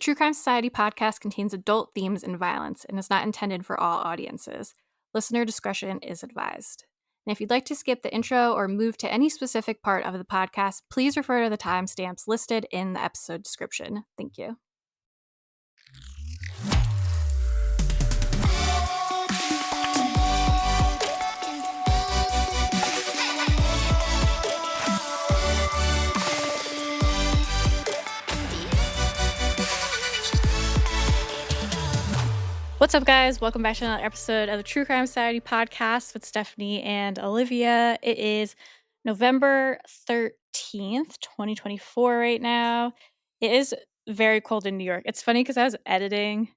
True Crime Society podcast contains adult themes and violence and is not intended for all audiences. Listener discretion is advised. And if you'd like to skip the intro or move to any specific part of the podcast, please refer to the timestamps listed in the episode description. Thank you. What's up, guys? Welcome back to another episode of the True Crime Society podcast with Stephanie and Olivia. It is November 13th, 2024 right now. It is very cold in New York. It's funny because I was editing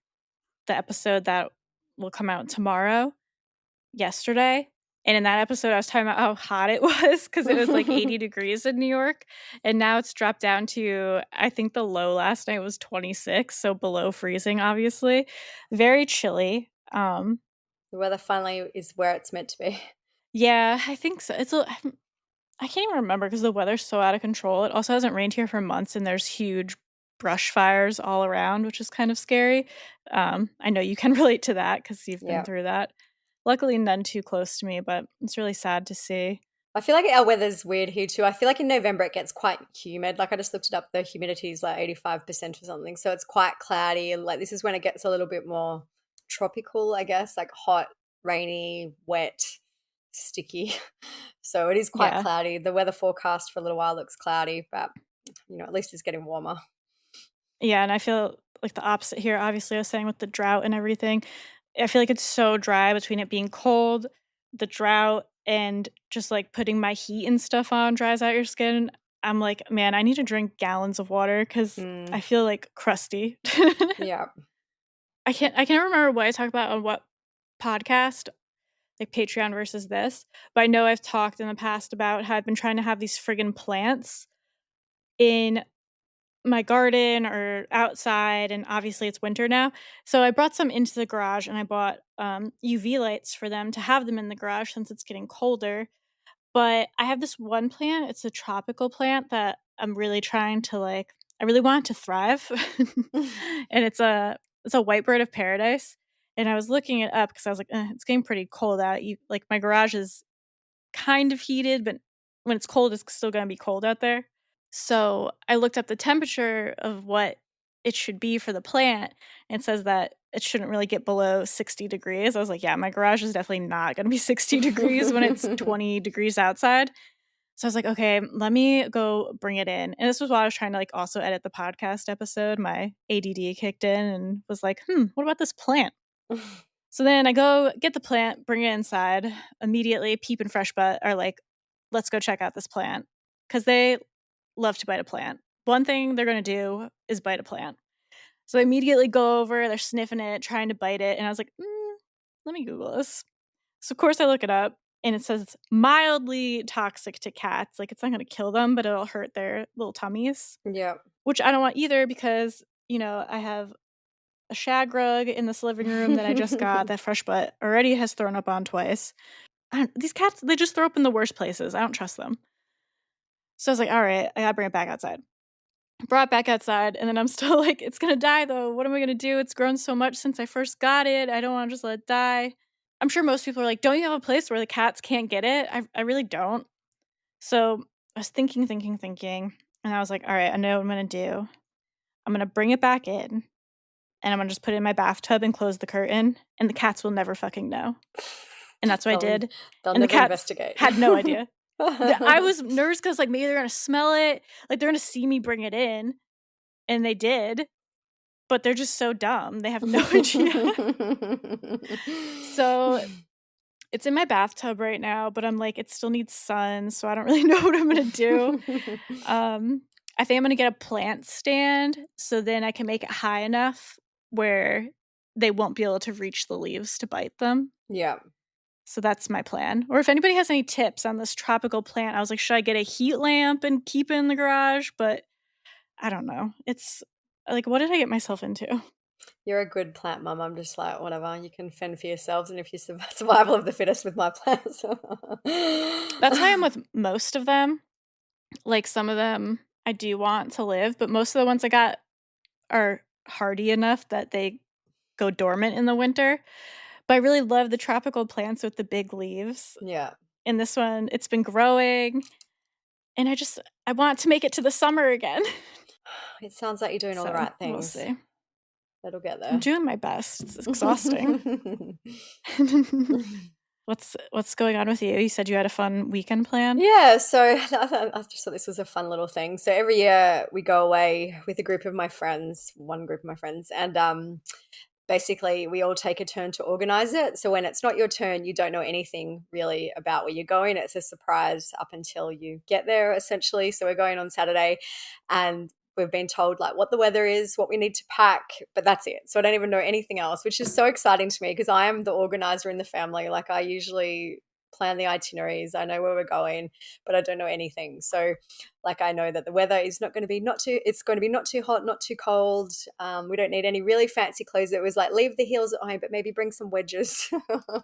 the episode that will come out tomorrow yesterday. And in that episode, I was talking about how hot it was because it was like 80 degrees in New York. And now it's dropped down to, I think the low last night was 26, so below freezing, obviously. Very chilly. The weather finally is where it's meant to be. Yeah, I think so. I can't even remember because the weather's so out of control. It also hasn't rained here for months, and there's huge brush fires all around, which is kind of scary. I know you can relate to that because you've been through that. Luckily, none too close to me, but it's really sad to see. I feel like our weather's weird here too. I feel like in November it gets quite humid. Like I just looked it up, the humidity is like 85% or something. So it's quite cloudy. Like this is when it gets a little bit more tropical, I guess, like hot, rainy, wet, sticky. So it is quite cloudy. The weather forecast for a little while looks cloudy, but at least it's getting warmer. Yeah, and I feel like the opposite here. Obviously, I was saying with the drought and everything, I feel like it's so dry between it being cold, the drought, and just like putting my heat and stuff on dries out your skin. I'm like, man, I need to drink gallons of water because I feel like crusty. Yeah. I can't remember what I talked about on what podcast, like Patreon versus this, but I know I've talked in the past about how I've been trying to have these friggin' plants in my garden or outside, and obviously it's winter now. So I brought some into the garage and I bought UV lights for them to have them in the garage since it's getting colder. But I have this one plant, it's a tropical plant that I'm really trying to I really want it to thrive. And it's a white bird of paradise. And I was looking it up because I was like, it's getting pretty cold out. Like my garage is kind of heated, but when it's cold, it's still going to be cold out there. So I looked up the temperature of what it should be for the plant, and it says that it shouldn't really get below 60 degrees. I was like, yeah, my garage is definitely not going to be 60 degrees when it's 20 degrees outside. So I was like, okay, let me go bring it in. And this was while I was trying to also edit the podcast episode. My ADD kicked in and was like, what about this plant? So then I go get the plant, bring it inside. Immediately, Peep and Fresh Butt are like, let's go check out this plant. Because they love to bite a plant. One thing they're going to do is bite a plant. So I immediately go over, they're sniffing it, trying to bite it. And I was like, let me Google this. So of course I look it up and it says it's mildly toxic to cats. Like it's not going to kill them, but it'll hurt their little tummies. Yeah. Which I don't want either because, I have a shag rug in this living room that I just got that Fresh Butt already has thrown up on twice. These cats, they just throw up in the worst places. I don't trust them. So I was like, all right, I gotta bring it back outside. Brought it back outside, and then I'm still like, it's gonna die though. What am I gonna do? It's grown so much since I first got it. I don't want to just let it die. I'm sure most people are like, don't you have a place where the cats can't get it? I really don't. So I was thinking, and I was like, all right, I know what I'm gonna do. I'm gonna bring it back in, and I'm gonna just put it in my bathtub and close the curtain, and the cats will never fucking know. And that's what I did. They'll and the cats investigate. had no idea. I was nervous because maybe they're gonna smell it, they're gonna see me bring it in, and they did, but they're just so dumb. They have no idea. So it's in my bathtub right now, but I'm like, it still needs sun, so I don't really know what I'm gonna do. I think I'm gonna get a plant stand so then I can make it high enough where they won't be able to reach the leaves to bite them. Yeah. So that's my plan. Or if anybody has any tips on this tropical plant, I was like, should I get a heat lamp and keep it in the garage? But I don't know. It's like, what did I get myself into? You're a good plant mum. I'm just like, whatever. You can fend for yourselves, and if you survival of the fittest with my plants. That's how I am with most of them. Like some of them I do want to live, but most of the ones I got are hardy enough that they go dormant in the winter. But I really love the tropical plants with the big leaves. Yeah. And this one, it's been growing, and I want to make it to the summer again. It sounds like you're doing all the So, right we'll things. see. It'll get I'm there. doing my best. It's exhausting. What's going on with you? You said you had a fun weekend plan? Yeah, so I just thought this was a fun little thing. So every year we go away with a group of my friends, one group of my friends, and basically we all take a turn to organize it. So when it's not your turn, you don't know anything really about where you're going. It's a surprise up until you get there, essentially. So we're going on Saturday, and we've been told like what the weather is, what we need to pack, but that's it. So I don't even know anything else, which is so exciting to me because I am the organizer in the family. Like I usually plan the itineraries, I know where we're going, but I don't know anything. So like I know that the weather is not going to be it's going to be not too hot, not too cold. We don't need any really fancy clothes. It was like leave the heels at home, but maybe bring some wedges.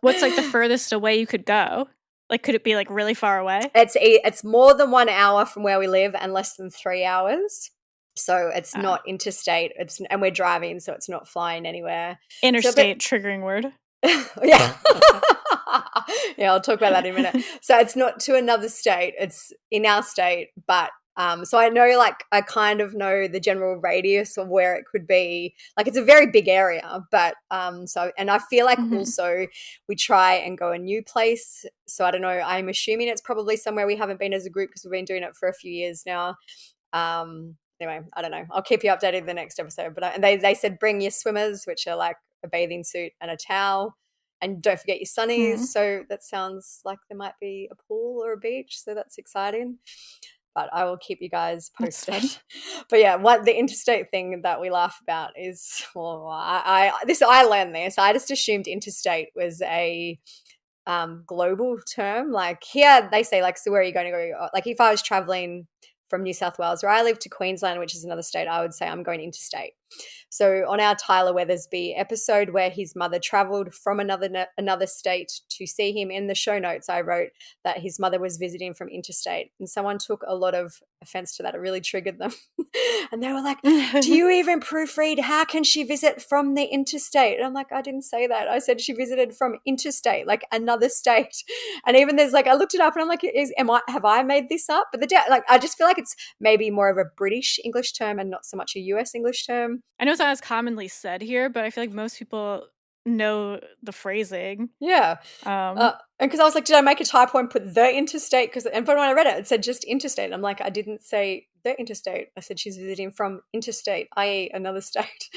What's, like, the furthest away you could go? Like, could it be, like, really far away? It's more than 1 hour from where we live and less than 3 hours. So it's Ah. not interstate. And we're driving, so it's not flying anywhere. So, but Interstate, triggering word. yeah. Yeah, I'll talk about that in a minute. So it's not to another state, it's in our state, but so I know like I kind of know the general radius of where it could be. Like it's a very big area, but so and I feel like Mhm. also we try and go a new place. So I don't know, I'm assuming it's probably somewhere we haven't been as a group because we've been doing it for a few years now. Anyway, I don't know. I'll keep you updated in the next episode. But and they said bring your swimmers, which are like a bathing suit and a towel, and don't forget your sunnies. Mm. So that sounds like there might be a pool or a beach. So that's exciting. But I will keep you guys That's posted. fun. But yeah, what the interstate thing that we laugh about is, well, I learned this. I just assumed interstate was a global term. Like here they say like, so where are you going to go? Like if I was traveling from New South Wales where I live to Queensland, which is another state, I would say I'm going interstate. So on our Tyler Weathersby episode where his mother traveled from another state to see him, in the show notes I wrote that his mother was visiting from interstate, and someone took a lot of offense to that. It really triggered them. And they were like, do you even proofread? How can she visit from the interstate? And I'm like, I didn't say that. I said she visited from interstate, like another state. And even there's like, I looked it up and I'm like, have I made this up? But like, I just feel like it's maybe more of a British English term and not so much a US English term. I know it's not as commonly said here, but I feel like most people know the phrasing. Yeah. Um, And because I was like, did I make a typo and put the interstate? But when I read it, it said just interstate. I'm like, I didn't say the interstate. I said she's visiting from interstate, i.e., another state.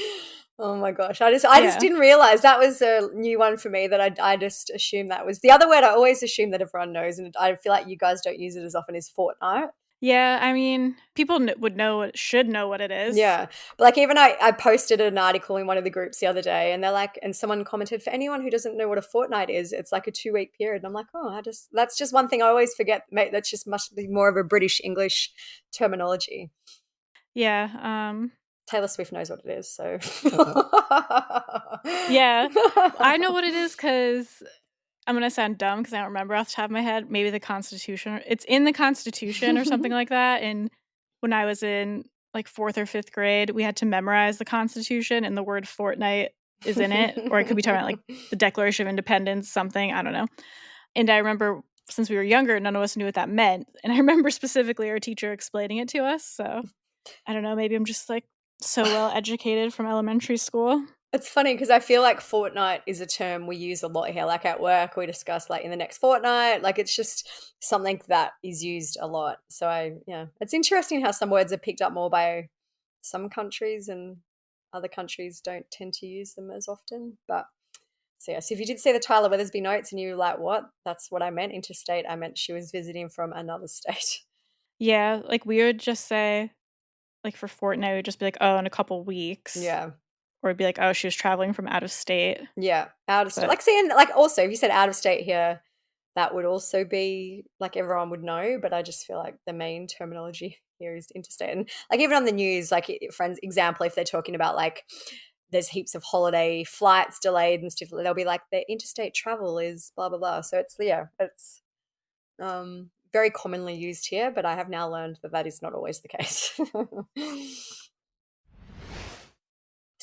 Oh my gosh, I just yeah. didn't realize that was a new one for me. That I just assumed that was the other word. I always assume that everyone knows, and I feel like you guys don't use it as often as fortnight. Yeah, I mean, people should know what it is. Yeah. But like even I posted an article in one of the groups the other day and they're like, and someone commented, for anyone who doesn't know what a fortnight is, it's like a 2-week period. And I'm like, oh, that's just one thing I always forget, mate. That's just must be more of a British English terminology. Yeah, Taylor Swift knows what it is, so. yeah. I know what it is because I'm gonna sound dumb because I don't remember off the top of my head. Maybe the Constitution. It's in the Constitution or something like that. And when I was in like 4th or 5th grade, we had to memorize the Constitution, and the word fortnight is in it. Or it could be talking about like the Declaration of Independence, something. I don't know. And I remember since we were younger, none of us knew what that meant. And I remember specifically our teacher explaining it to us. So I don't know. Maybe I'm just like so well educated from elementary school. It's funny because I feel like fortnight is a term we use a lot here. Like at work, we discuss like in the next fortnight. Like it's just something that is used a lot. So yeah, it's interesting how some words are picked up more by some countries and other countries don't tend to use them as often. But so yeah, so if you did see the Tyler Weathersby notes and you were like, what? That's what I meant, interstate. I meant she was visiting from another state. Yeah, like we would just say, like for fortnight, we'd just be like, oh, in a couple weeks. Yeah. Or it'd be like, oh, she was traveling from out of state. Yeah. Out of state. But Like saying like also if you said out of state here, that would also be like everyone would know, but I just feel like the main terminology here is interstate. And like even on the news, like friends, example, if they're talking about like there's heaps of holiday flights delayed and stuff, they'll be like the interstate travel is blah blah blah. So it's very commonly used here, but I have now learned that that is not always the case.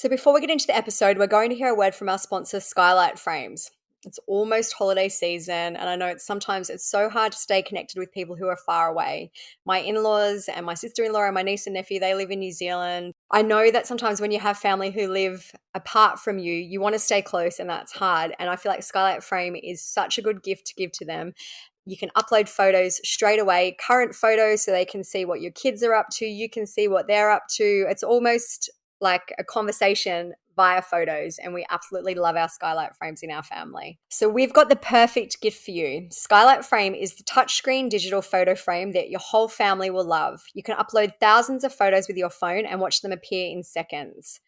So before we get into the episode, we're going to hear a word from our sponsor, Skylight Frames. It's almost holiday season, and I know sometimes it's so hard to stay connected with people who are far away. My in-laws and my sister-in-law and my niece and nephew, they live in New Zealand. I know that sometimes when you have family who live apart from you, you want to stay close, and that's hard. And I feel like Skylight Frame is such a good gift to give to them. You can upload photos straight away, current photos, so they can see what your kids are up to. You can see what they're up to. It's almost like a conversation via photos, and we absolutely love our Skylight Frames in our family. So we've got the perfect gift for you. Skylight Frame is the touchscreen digital photo frame that your whole family will love. You can upload thousands of photos with your phone and watch them appear in seconds.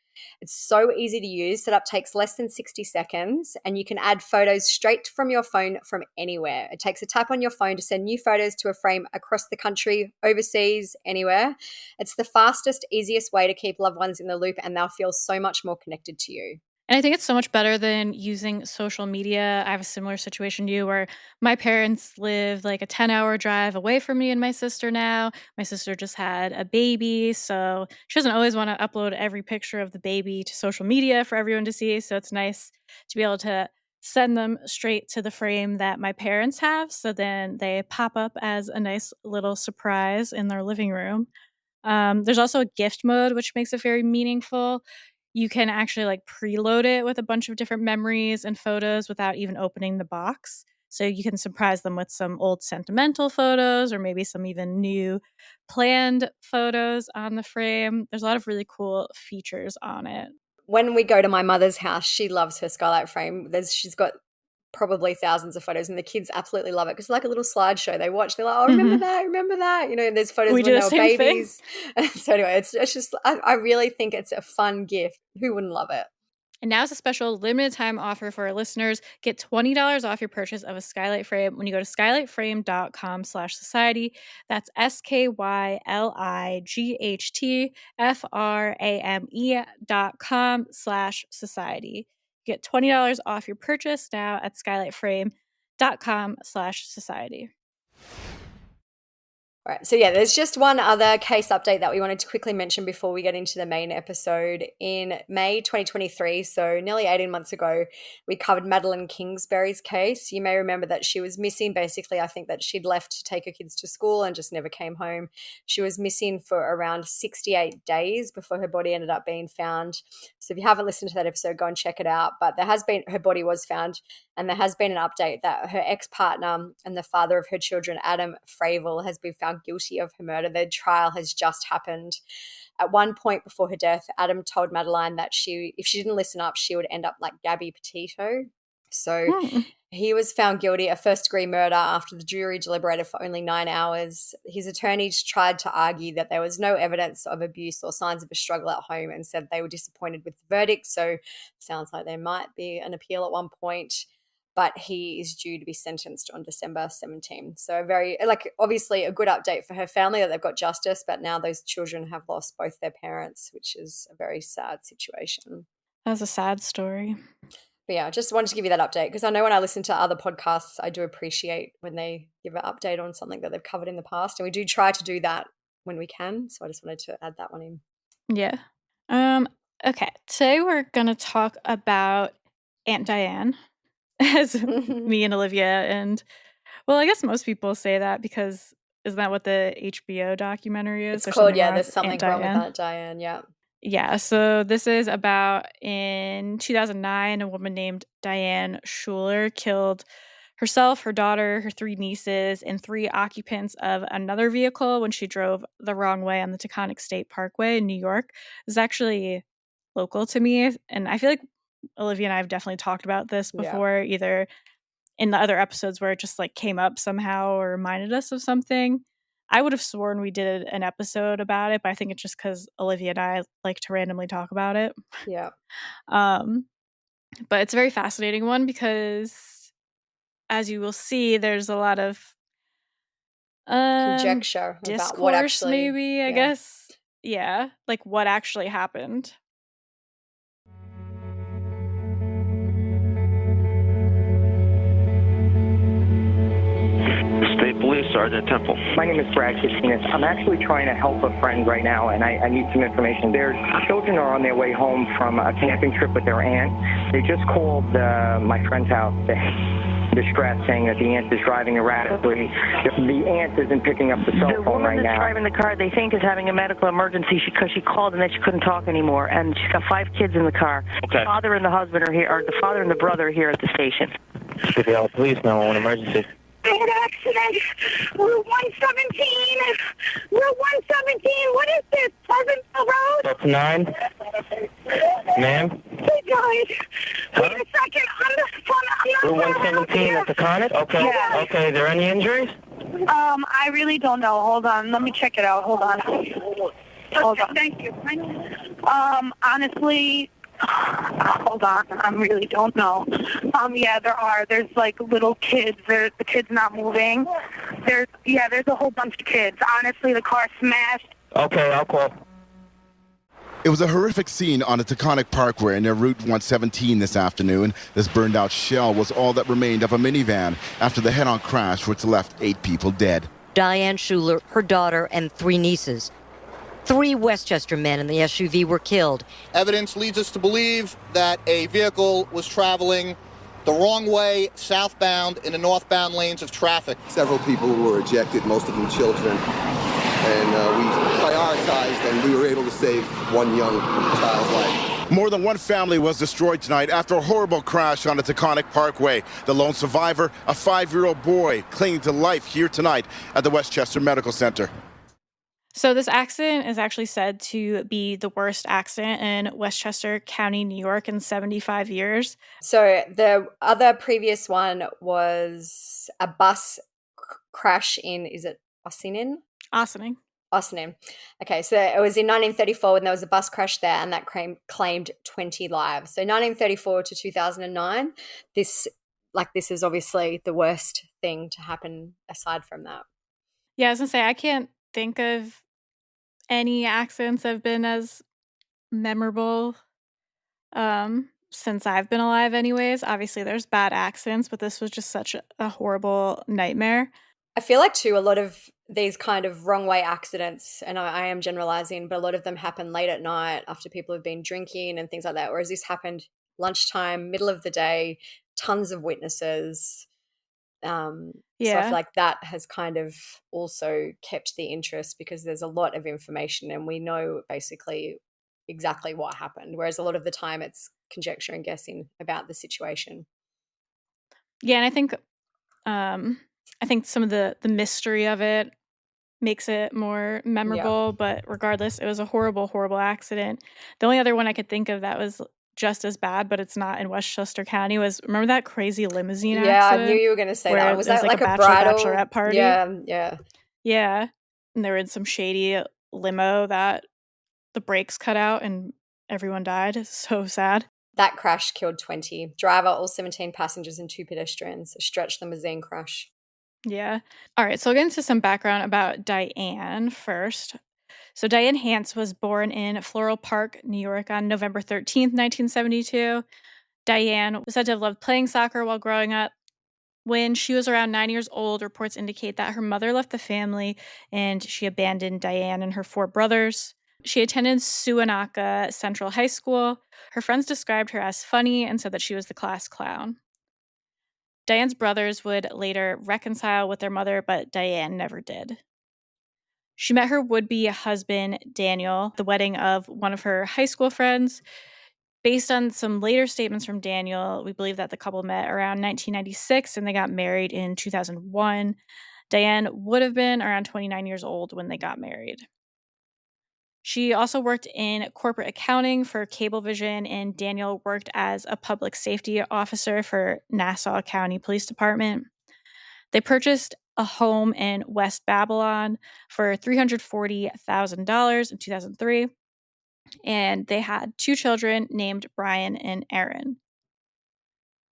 It's so easy to use. Setup takes less than 60 seconds, and you can add photos straight from your phone from anywhere. It takes a tap on your phone to send new photos to a frame across the country, overseas, anywhere. It's the fastest, easiest way to keep loved ones in the loop, and they'll feel so much more connected to you. And I think it's so much better than using social media. I have a similar situation to you where my parents live like a 10-hour drive away from me and my sister now. My sister just had a baby, so she doesn't always want to upload every picture of the baby to social media for everyone to see. So it's nice to be able to send them straight to the frame that my parents have. So then they pop up as a nice little surprise in their living room. There's also a gift mode, which makes it very meaningful. You can actually like preload it with a bunch of different memories and photos without even opening the box. So you can surprise them with some old sentimental photos or maybe some even new planned photos on the frame. There's a lot of really cool features on it. When we go to my mother's house, she loves her Skylight Frame. She's got probably thousands of photos, and the kids absolutely love it because it's like a little slideshow. They watch, they're like, oh, remember Mhm. that, remember that. You know, and there's photos We when do they the were same thing. babies. So anyway, it's just, I really think it's a fun gift. Who wouldn't love it? And now's a special limited time offer for our listeners. Get $20 off your purchase of a skylight frame when you go to skylightframe.com/society. That's SKYLIGHTFRAME.com/society. Get $20 off your purchase now at skylightframe.com/society. All right. So yeah, there's just one other case update that we wanted to quickly mention before we get into the main episode. In May 2023, so nearly 18 months ago, we covered Madeline Kingsbury's case. You may remember that she was missing. Basically, I think that she'd left to take her kids to school and just never came home. She was missing for around 68 days before her body ended up being found. So if you haven't listened to that episode, go and check it out. But her body was found, and there has been an update that her ex-partner and the father of her children, Adam Fravel, has been found guilty of her murder. Their trial has just happened. At one point before her death, Adam told Madeline that if she didn't listen up, she would end up like Gabby Petito. So Hmm. he was found guilty of first-degree murder after the jury deliberated for only 9 hours. His attorneys tried to argue that there was no evidence of abuse or signs of a struggle at home and said they were disappointed with the verdict. So sounds like there might be an appeal at one point, but he is due to be sentenced on December 17. So obviously a good update for her family that they've got justice, but now those children have lost both their parents, which is a very sad situation. That was a sad story. But yeah, just wanted to give you that update because I know when I listen to other podcasts, I do appreciate when they give an update on something that they've covered in the past. And we do try to do that when we can. So I just wanted to add that one in. Yeah. Um, okay. Today we're gonna talk about Aunt Diane, as me and Olivia and well, I guess most people say that because isn't that what the HBO documentary is? It's There's called, something yeah, wrong there's with Aunt something wrong with Diane. Aunt Diane. Yeah. Yeah, so this is about in 2009, a woman named Diane Schuler killed herself, her daughter, her 3 nieces, and 3 occupants of another vehicle when she drove the wrong way on the Taconic State Parkway in New York. It's actually local to me, and I feel like Olivia and I have definitely talked about this Yeah. before, either in the other episodes where it just like came up somehow or reminded us of something. I would have sworn we did an episode about it, but I think it's just because Olivia and I like to randomly talk about it. Yeah. Um, but it's a very fascinating one because, as you will see, there's a lot of Conjecture about what discourse, actually, maybe, I yeah. guess. Yeah, like what actually happened. The state police Sergeant Temple. My name is Brad Kacinas. I'm actually trying to help a friend right now, and I need some information. Their children are on their way home from a camping trip with their aunt. They just called my friend's house. Distress, saying that the aunt is driving erratically. The aunt isn't picking up the cell phone right now. The woman that's driving the car, they think, is having a medical emergency because she called and then she couldn't talk anymore. And she's got 5 kids in the car. Okay. The father and the husband are here, or the father and the brother are here at the station. City Police now on emergency. Bad accident. Route 117. Route 117. What is this? Pleasantville Road? That's 9. Ma'am? They died. Wait a second. I'm Route 117 at Taconic? Okay. Yeah. Okay. Are there any injuries? I really don't know. Hold on. Let me check it out. Hold on. Hold on. Thank you. Honestly, hold on. I really don't know. Yeah, there are. There's like little kids. The kids not moving. There's a whole bunch of kids. Honestly, the car smashed. Okay, I'll call. It was a horrific scene on the Taconic Parkway near Route 117 this afternoon. This burned-out shell was all that remained of a minivan after the head-on crash, which left 8 people dead. Diane Schuler, her daughter, and 3 nieces. 3 Westchester men in the SUV were killed. Evidence leads us to believe that a vehicle was traveling the wrong way, southbound, in the northbound lanes of traffic. Several people were ejected, most of them children. And we prioritized, and we were able to save 1 young child's life. More than 1 family was destroyed tonight after a horrible crash on the Taconic Parkway. The lone survivor, a 5-year-old boy, clinging to life here tonight at the Westchester Medical Center. So this accident is actually said to be the worst accident in Westchester County, New York in 75 years. So the other previous one was a bus crash in, is it Ossining? Ossining. Okay, so it was in 1934 when there was a bus crash there, and that claimed 20 lives. So 1934 to 2009, this is obviously the worst thing to happen aside from that. Yeah, I was going to say, I can't think of any accidents that have been as memorable since I've been alive anyways. Obviously, there's bad accidents, but this was just such a horrible nightmare. I feel like, too, a lot of these kind of wrong way accidents, and I am generalizing, but a lot of them happen late at night after people have been drinking and things like that, whereas this happened lunchtime, middle of the day, tons of witnesses. So I feel like that has kind of also kept the interest because there's a lot of information and we know basically exactly what happened, whereas a lot of the time it's conjecture and guessing about the situation. Yeah, and I think some of the mystery of it makes it more memorable, but regardless, it was a horrible, horrible accident. The only other one I could think of that was just as bad, but it's not in Westchester County, was, remember that crazy limousine accident? Yeah, I knew you were going to say that. Was that like a bachelorette party? Yeah. Yeah, and they were in some shady limo that the brakes cut out and everyone died. It's so sad. That crash killed 20. Driver, all 17 passengers and 2 pedestrians. A stretch limousine crash. Yeah. All right, so I'll get into some background about Diane first. So Diane Hance was born in Floral Park, New York on November 13th, 1972. Diane was said to have loved playing soccer while growing up. When she was around 9 years old, reports indicate that her mother left the family and she abandoned Diane and her 4 brothers. She attended Suwanaka Central High School. Her friends described her as funny and said that she was the class clown. Diane's brothers would later reconcile with their mother, but Diane never did. She met her would-be husband, Daniel, at the wedding of one of her high school friends. Based on some later statements from Daniel, we believe that the couple met around 1996 and they got married in 2001. Diane would have been around 29 years old when they got married. She also worked in corporate accounting for Cablevision, and Daniel worked as a public safety officer for Nassau County Police Department. They purchased a home in West Babylon for $340,000 in 2003, and they had 2 children named Brian and Aaron.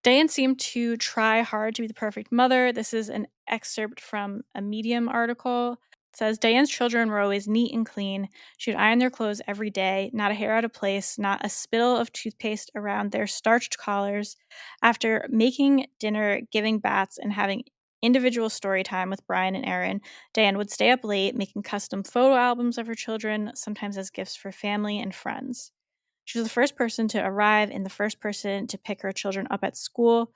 Diane seemed to try hard to be the perfect mother. This is an excerpt from a Medium article. It says, Diane's children were always neat and clean. She would iron their clothes every day, not a hair out of place, not a spittle of toothpaste around their starched collars. After making dinner, giving baths, and having individual story time with Brian and Erin, Diane would stay up late making custom photo albums of her children, sometimes as gifts for family and friends. She was the first person to arrive and the first person to pick her children up at school,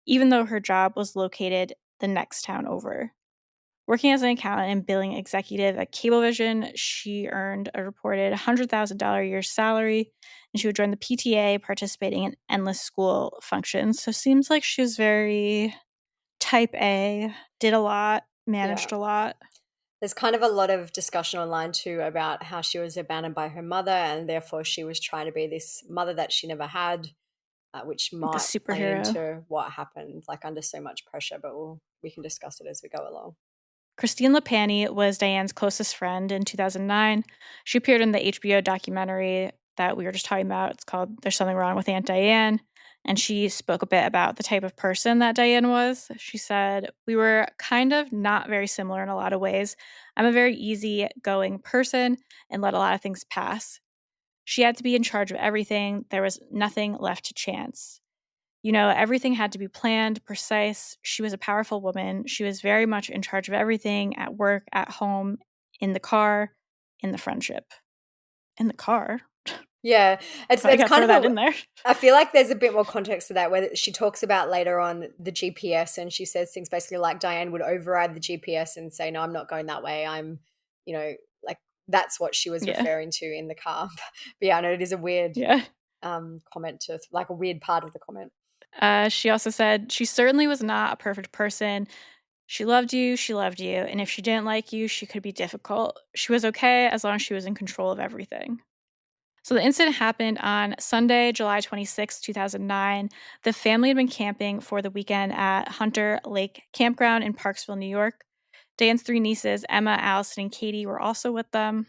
even though her job was located the next town over. Working as an accountant and billing executive at Cablevision, she earned a reported $100,000 a year salary, and she would join the PTA, participating in endless school functions. So seems like she was very type A, did a lot, managed a lot. There's kind of a lot of discussion online too about how she was abandoned by her mother, and therefore she was trying to be this mother that she never had, which Like a might play superhero. into what happened, like under so much pressure. But we can discuss it as we go along. Christine Lapani was Diane's closest friend in 2009. She appeared in the HBO documentary that we were just talking about. It's called There's Something Wrong with Aunt Diane. And she spoke a bit about the type of person that Diane was. She said, "We were kind of not very similar in a lot of ways. I'm a very easygoing person and let a lot of things pass. She had to be in charge of everything. There was nothing left to chance. You know, everything had to be planned, precise. She was a powerful woman. She was very much in charge of everything at work, at home, in the car, in the friendship." In the car? Yeah, it's I gotta kind throw of that in there. I feel like there's a bit more context to that, where she talks about later on the GPS, and she says things basically like Diane would override the GPS and say, "No, I'm not going that way. I'm, like that's what she was Yeah. referring to in the car." But yeah, I know it is a weird Yeah. comment to like a weird part of the comment. She also said, "She certainly was not a perfect person. She loved you, and if she didn't like you, she could be difficult. She was okay as long as she was in control of everything." So the incident happened on Sunday, July 26, 2009. The family had been camping for the weekend at Hunter Lake Campground in Parksville, New York. Diane's 3 nieces, Emma, Allison, and Katie, were also with them.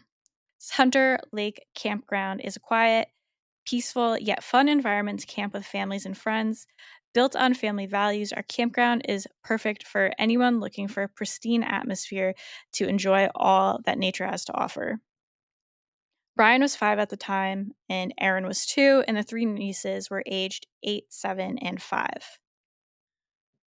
Hunter Lake Campground is a quiet, peaceful, yet fun environment to camp with families and friends. Built on family values, our campground is perfect for anyone looking for a pristine atmosphere to enjoy all that nature has to offer. Brian was 5 at the time, and Erin was 2, and the 3 nieces were aged 8, 7, and 5.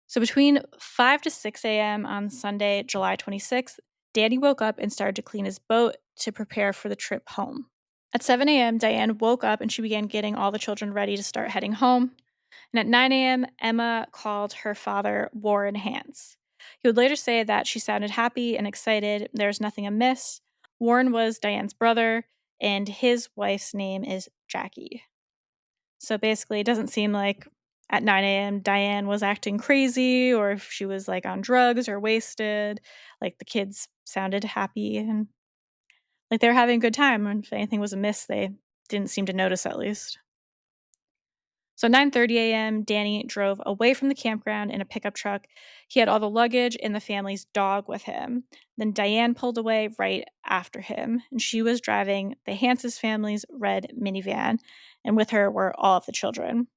So between 5 to 6 a.m. on Sunday, July 26th, Danny woke up and started to clean his boat to prepare for the trip home. At 7 a.m., Diane woke up and she began getting all the children ready to start heading home. And at 9 a.m., Emma called her father, Warren Hance. He would later say that she sounded happy and excited. There was nothing amiss. Warren was Diane's brother, and his wife's name is Jackie. So basically, it doesn't seem like at 9 a.m. Diane was acting crazy or if she was like on drugs or wasted. Like the kids sounded happy and like they were having a good time. And if anything was amiss, they didn't seem to notice at least. So 9:30 a.m., Danny drove away from the campground in a pickup truck. He had all the luggage and the family's dog with him. Then Diane pulled away right after him, and she was driving the Hanses family's red minivan, and with her were all of the children.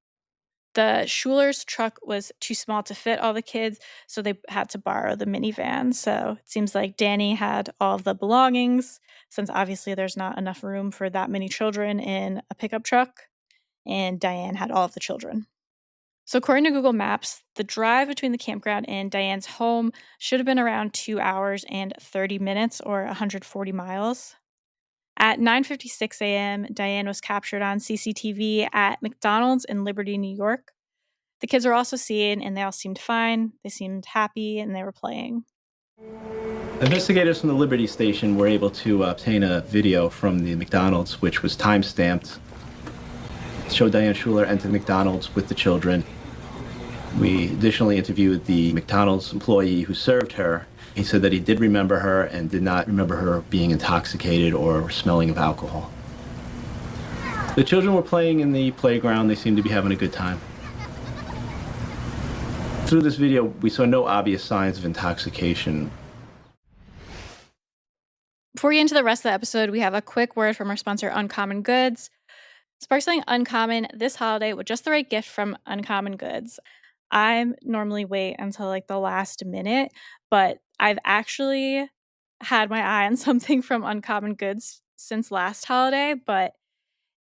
The Schuler's truck was too small to fit all the kids, so they had to borrow the minivan. So it seems like Danny had all of the belongings, since obviously there's not enough room for that many children in a pickup truck. And Diane had all of the children. So according to Google Maps, the drive between the campground and Diane's home should have been around 2 hours and 30 minutes or 140 miles. At 9:56 a.m., Diane was captured on CCTV at McDonald's in Liberty, New York. The kids were also seen, and they all seemed fine. They seemed happy, and they were playing. Investigators from the Liberty station were able to obtain a video from the McDonald's, which was time-stamped. It showed Diane Schuler enter McDonald's with the children. We additionally interviewed the McDonald's employee who served her. He said that he did remember her and did not remember her being intoxicated or smelling of alcohol. The children were playing in the playground. They seemed to be having a good time. Through this video, we saw no obvious signs of intoxication. Before we get into the rest of the episode, we have a quick word from our sponsor, Uncommon Goods. Spark something uncommon this holiday with just the right gift from Uncommon Goods. I normally wait until like the last minute, but I've actually had my eye on something from Uncommon Goods since last holiday, but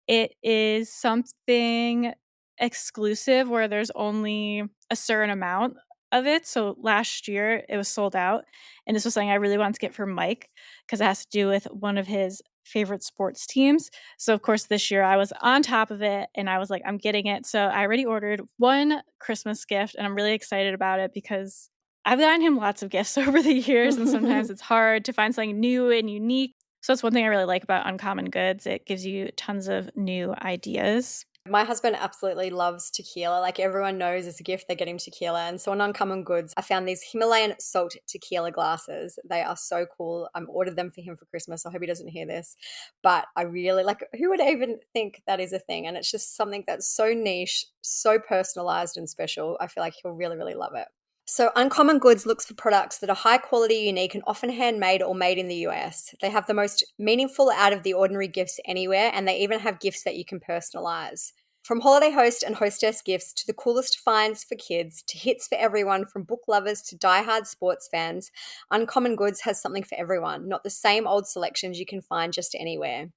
it is something exclusive where there's only a certain amount of it. So last year it was sold out, and this was something I really wanted to get for Mike because it has to do with one of his favorite sports teams. So of course this year I was on top of it and I was like, I'm getting it. So I already ordered one Christmas gift and I'm really excited about it because I've gotten him lots of gifts over the years and sometimes it's hard to find something new and unique. So that's one thing I really like about Uncommon Goods. It gives you tons of new ideas. My husband absolutely loves tequila. Like everyone knows as a gift, they get him tequila. And so on Uncommon Goods, I found these Himalayan salt tequila glasses. They are so cool. I ordered them for him for Christmas. I hope he doesn't hear this. But I really like, who would even think that is a thing? And it's just something that's so niche, so personalized and special. I feel like he'll really, really love it. So Uncommon Goods looks for products that are high quality, unique, and often handmade or made in the US. They have the most meaningful, out of the ordinary gifts anywhere, and they even have gifts that you can personalize. From holiday host and hostess gifts to the coolest finds for kids to hits for everyone, from book lovers to diehard sports fans, Uncommon Goods has something for everyone, not the same old selections you can find just anywhere.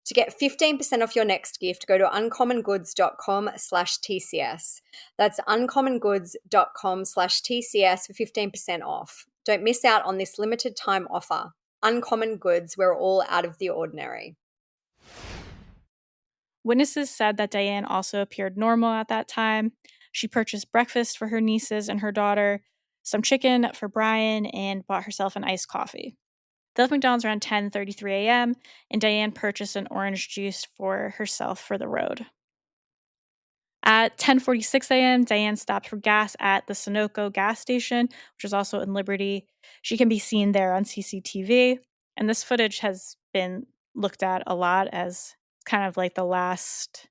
To get 15% off your next gift, go to uncommongoods.com/TCS. That's uncommongoods.com/TCS for 15% off. Don't miss out on this limited time offer. Uncommon Goods, we're all out of the ordinary. Witnesses said that Diane also appeared normal at that time. She purchased breakfast for her nieces and her daughter, some chicken for Brian, and bought herself an iced coffee. They left McDonald's around 10:33 a.m., and Diane purchased an orange juice for herself for the road. At 10:46 a.m., Diane stopped for gas at the Sunoco gas station, which is also in Liberty. She can be seen there on CCTV, and this footage has been looked at a lot as kind of like the last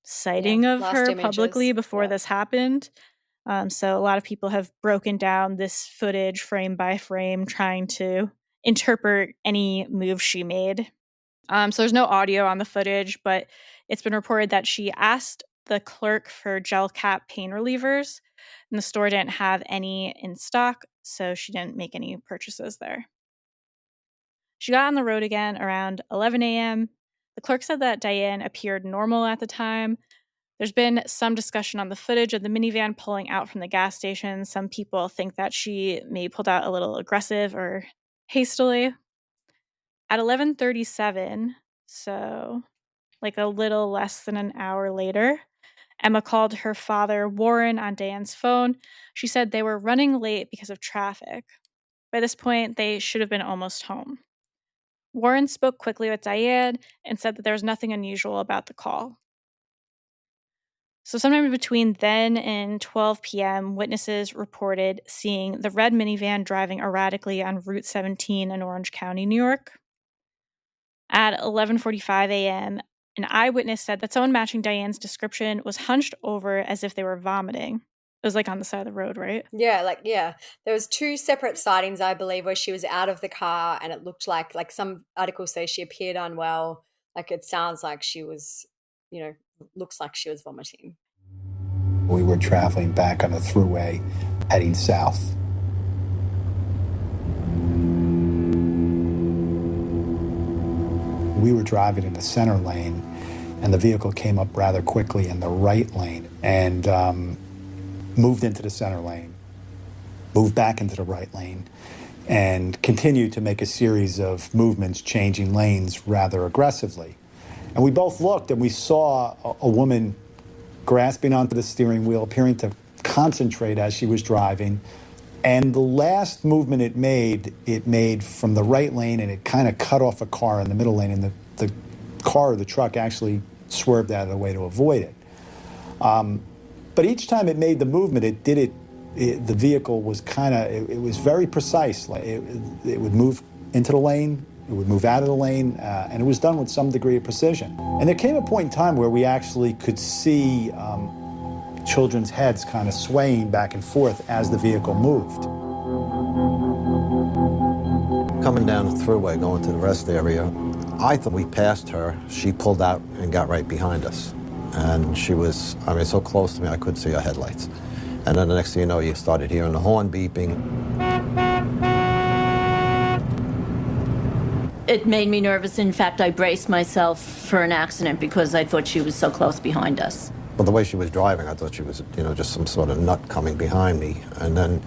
sighting of last her images. publicly before Yeah. this happened. So a lot of people have broken down this footage frame by frame, trying to interpret any move she made. So there's no audio on the footage, but it's been reported that she asked the clerk for gel cap pain relievers, and the store didn't have any in stock, so she didn't make any purchases there. She got on the road again around 11 a.m. The clerk said that Diane appeared normal at the time. There's been some discussion on the footage of the minivan pulling out from the gas station. Some people think that she may pulled out a little aggressive or hastily. At 11:37, so like a little less than an hour later, Emma called her father, Warren, on Diane's phone. She said they were running late because of traffic. By this point, they should have been almost home. Warren spoke quickly with Diane and said that there was nothing unusual about the call. So sometime between then and 12 p.m., witnesses reported seeing the red minivan driving erratically on Route 17 in Orange County, New York. At 11:45 a.m., an eyewitness said that someone matching Diane's description was hunched over as if they were vomiting. It was like on the side of the road, right? Yeah. There was 2 separate sightings, I believe, where she was out of the car and it looked like some articles say she appeared unwell. Like it sounds like she was, looks like she was vomiting. We were traveling back on the thruway heading south. We were driving in the center lane and the vehicle came up rather quickly in the right lane and moved into the center lane, moved back into the right lane, and continued to make a series of movements, changing lanes rather aggressively. And we both looked and we saw a woman grasping onto the steering wheel, appearing to concentrate as she was driving. And the last movement it made from the right lane, and it kind of cut off a car in the middle lane, and the car or the truck actually swerved out of the way to avoid it. But each time it made the movement, the vehicle was it was very precise. It would move into the lane, it would move out of the lane, and it was done with some degree of precision. And there came a point in time where we actually could see children's heads kind of swaying back and forth as the vehicle moved. Coming down the thruway, going to the rest area, I thought we passed her. She pulled out and got right behind us. And she was, so close to me I couldn't see her headlights. And then the next thing you know, you started hearing the horn beeping. It made me nervous. In fact, I braced myself for an accident because I thought she was so close behind us. But the way she was driving, I thought she was, just some sort of nut coming behind me. And then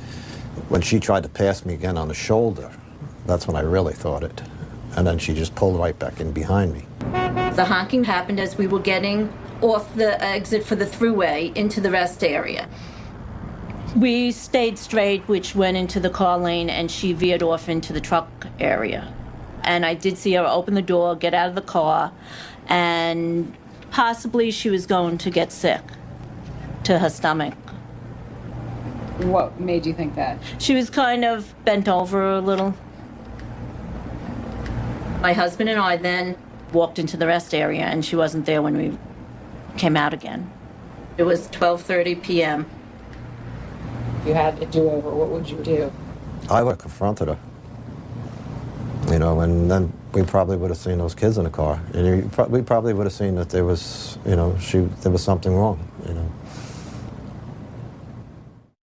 when she tried to pass me again on the shoulder, that's when I really thought it. And then she just pulled right back in behind me. The honking happened as we were getting off the exit for the thruway into the rest area. We stayed straight, which went into the car lane, and she veered off into the truck area. And I did see her open the door, get out of the car, and possibly she was going to get sick to her stomach. What made you think that? She was kind of bent over a little. My husband and I then walked into the rest area, and she wasn't there when we came out again. It was 12:30 p.m. If you had a do-over, what would you do? I would have confronted her. And then we probably would have seen those kids in the car. And we probably would have seen that there was, there was something wrong,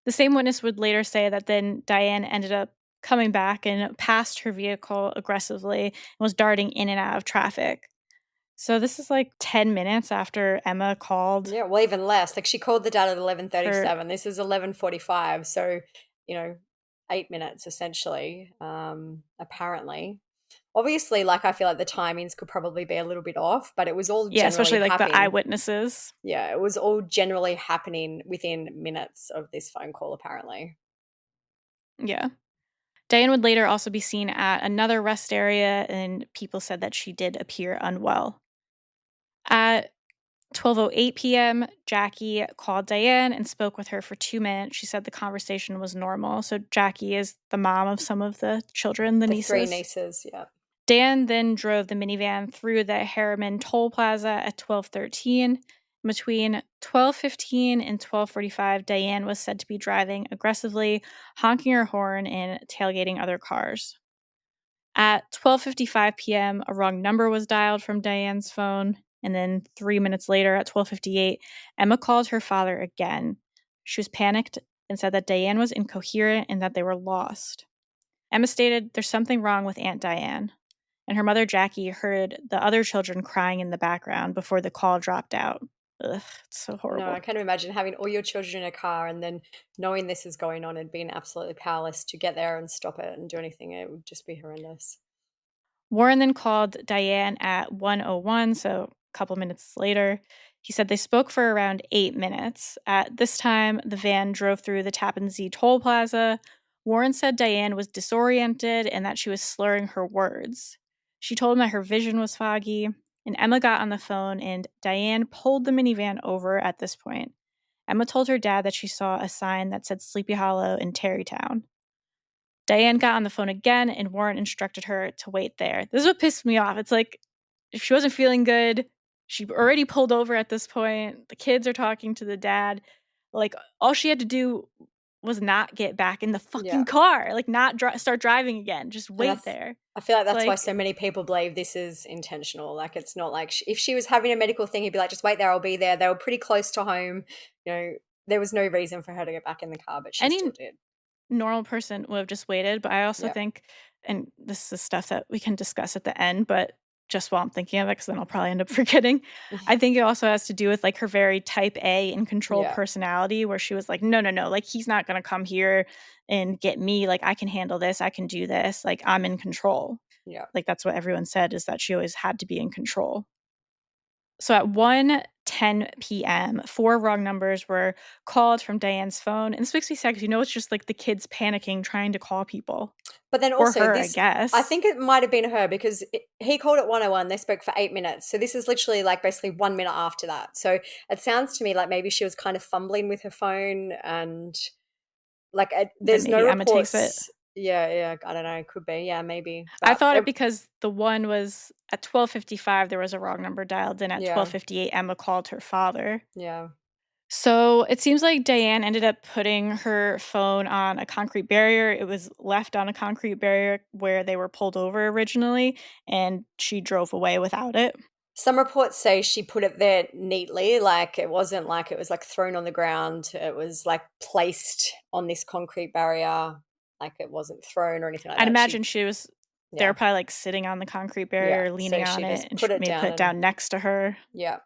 The same witness would later say that then Diane ended up coming back and passed her vehicle aggressively and was darting in and out of traffic. So this is like 10 minutes after Emma called. Yeah, well, even less. Like she called the dad at 11:37. This is 11:45. So, 8 minutes essentially, apparently. Obviously, I feel like the timings could probably be a little bit off, but it was all generally especially happening. The eyewitnesses. Yeah, it was all generally happening within minutes of this phone call, apparently. Yeah. Diane would later also be seen at another rest area, and people said that she did appear unwell. At 12:08 p.m., Jackie called Diane and spoke with her for 2 minutes. She said the conversation was normal. So Jackie is the mom of some of the children, the nieces. 3 nieces, yeah. Dan then drove the minivan through the Harriman Toll Plaza at 12:13. Between 12:15 and 12:45, Diane was said to be driving aggressively, honking her horn and tailgating other cars. At 12:55 p.m., a wrong number was dialed from Diane's phone, and then 3 minutes later, at 12:58, Emma called her father again. She was panicked and said that Diane was incoherent and that they were lost. Emma stated, "There's something wrong with Aunt Diane." And her mother, Jackie, heard the other children crying in the background before the call dropped out. Ugh, it's so horrible. No, I can't imagine having all your children in a car and then knowing this is going on and being absolutely powerless to get there and stop it and do anything. It would just be horrendous. Warren then called Diane at 1:01, so a couple minutes later. He said they spoke for around 8 minutes. At this time, the van drove through the Tappan Zee Toll Plaza. Warren said Diane was disoriented and that she was slurring her words. She told him that her vision was foggy, and Emma got on the phone, and Diane pulled the minivan over at this point. Emma told her dad that she saw a sign that said Sleepy Hollow in Tarrytown. Diane got on the phone again, and Warren instructed her to wait there. This is what pissed me off. It's like, if she wasn't feeling good, she already pulled over at this point. The kids are talking to the dad. All she had to do was not get back in the fucking car. Not start driving again. Just wait there. I feel like that's why so many people believe this is intentional. It's not like if she was having a medical thing, he'd be like, just wait there, I'll be there. They were pretty close to home. There was no reason for her to get back in the car, but she still did. Normal person would have just waited, but I also think, and this is stuff that we can discuss at the end, but just while I'm thinking of it, because then I'll probably end up forgetting. I think it also has to do with her very type A and control personality, where she was like, no, he's not going to come here and get me. I can handle this. I can do this. I'm in control. Yeah. That's what everyone said, is that she always had to be in control. So at 1:10 p.m., 4 wrong numbers were called from Diane's phone. And this makes me sad because it's just the kids panicking, trying to call people. But then also, or her, I guess. I think it might have been her because he called at 1:01. They spoke for 8 minutes. So this is literally basically 1 minute after that. So it sounds to me like maybe she was kind of fumbling with her phone and there's no reports. Emma takes it. Yeah, I don't know. It could be. Yeah, maybe. But I thought it because the one was at 12:55, there was a wrong number dialed in. At 12:58, Emma called her father. Yeah. So it seems like Diane ended up putting her phone on a concrete barrier. It was left on a concrete barrier where they were pulled over originally, and she drove away without it. Some reports say she put it there neatly, it wasn't it was thrown on the ground. It was placed on this concrete barrier, it wasn't thrown or anything like that. I'd imagine she was, they were probably sitting on the concrete barrier, leaning on it, and she may put it down next to her. Yeah.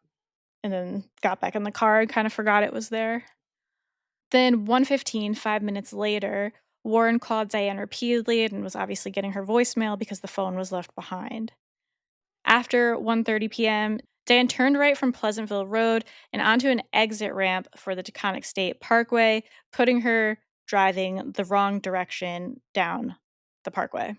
and then got back in the car and kind of forgot it was there. Then 1:15, 5 minutes later, Warren called Diane repeatedly and was obviously getting her voicemail because the phone was left behind. After 1:30 p.m., Diane turned right from Pleasantville Road and onto an exit ramp for the Taconic State Parkway, putting her driving the wrong direction down the parkway.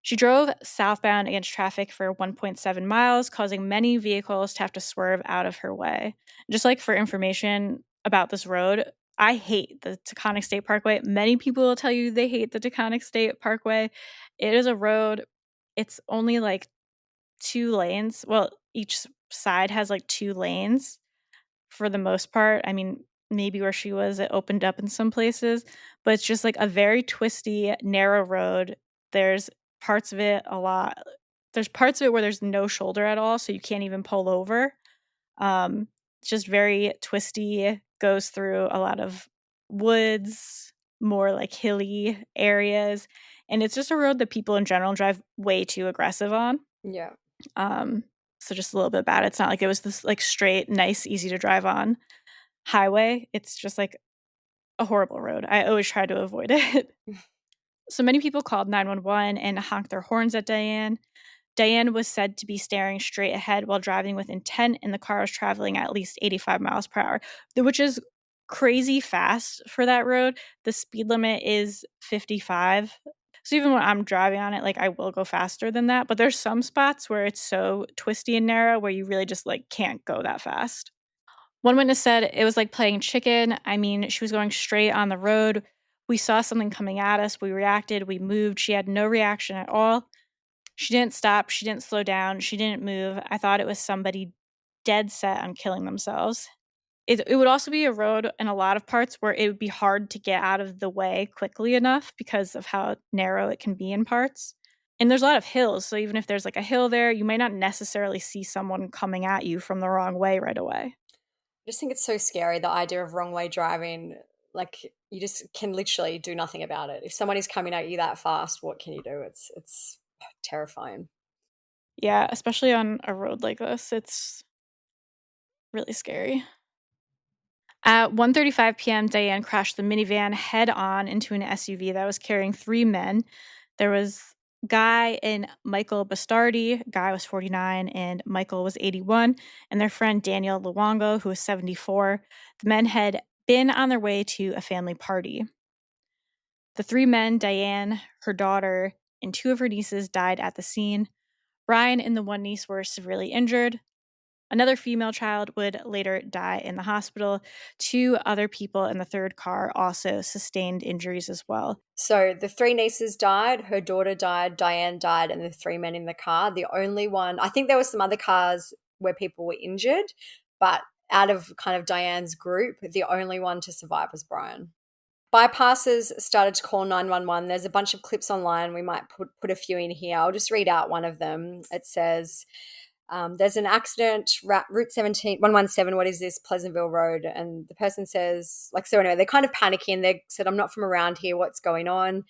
She drove southbound against traffic for 1.7 miles, causing many vehicles to have to swerve out of her way. Just like for information about this road, I hate the Taconic State Parkway. Many people will tell you they hate the Taconic State Parkway. It is a road, it's only like 2 lanes. Well, each side has like 2 lanes for the most part. I mean, maybe where she was, it opened up in some places, but it's just like a very twisty, narrow road. There's parts of it there's parts of it where there's no shoulder at all, so you can't even pull over. It's just very twisty, goes through a lot of woods, more like hilly areas, and it's just a road that people in general drive way too aggressive on. Yeah. So just a little bit bad. It's not like it was this like straight, nice, easy to drive on highway. It's just like a horrible road. I always try to avoid it. So many people called 911 and honked their horns at Diane. Diane was said to be staring straight ahead while driving with intent, and the car was traveling at least 85 miles per hour, which is crazy fast for that road. The speed limit is 55. So even when I'm driving on it, like I will go faster than that. But there's some spots where it's so twisty and narrow where you really just like can't go that fast. One witness said it was like playing chicken. I mean, she was going straight on the road. We saw something coming at us. We reacted. We moved. She had no reaction at all. She didn't stop. She didn't slow down. She didn't move. I thought it was somebody dead set on killing themselves. It would also be a road in a lot of parts where it would be hard to get out of the way quickly enough because of how narrow it can be in parts. And there's a lot of hills, so even if there's like a hill there, you might not necessarily see someone coming at you from the wrong way right away. I just think it's so scary, the idea of wrong way driving. Like, you just can literally do nothing about it. If someone is coming at you that fast, what can you do? It's terrifying. Yeah, especially on a road like this, it's really scary. At 1:35 p.m., Diane crashed the minivan head-on into an SUV that was carrying 3 men. There was Guy and Michael Bastardi. Guy was 49 and Michael was 81, and their friend Daniel Luongo, who was 74. The men had been on their way to a family party. The 3 men, Diane, her daughter, and 2 of her nieces died at the scene. Brian and the 1 niece were severely injured. Another female child would later die in the hospital. 2 other people in the 3rd car also sustained injuries as well. So the 3 nieces died, her daughter died, Diane died, and the 3 men in the car. The only one, I think there were some other cars where people were injured, but out of kind of Diane's group, the only one to survive was Brian. Bypassers started to call 911. There's a bunch of clips online. We might put a few in here. I'll just read out one of them. It says, there's an accident, Route 117, what is this, Pleasantville Road? And the person says, like, so anyway, they're kind of panicking. They said, I'm not from around here. What's going on?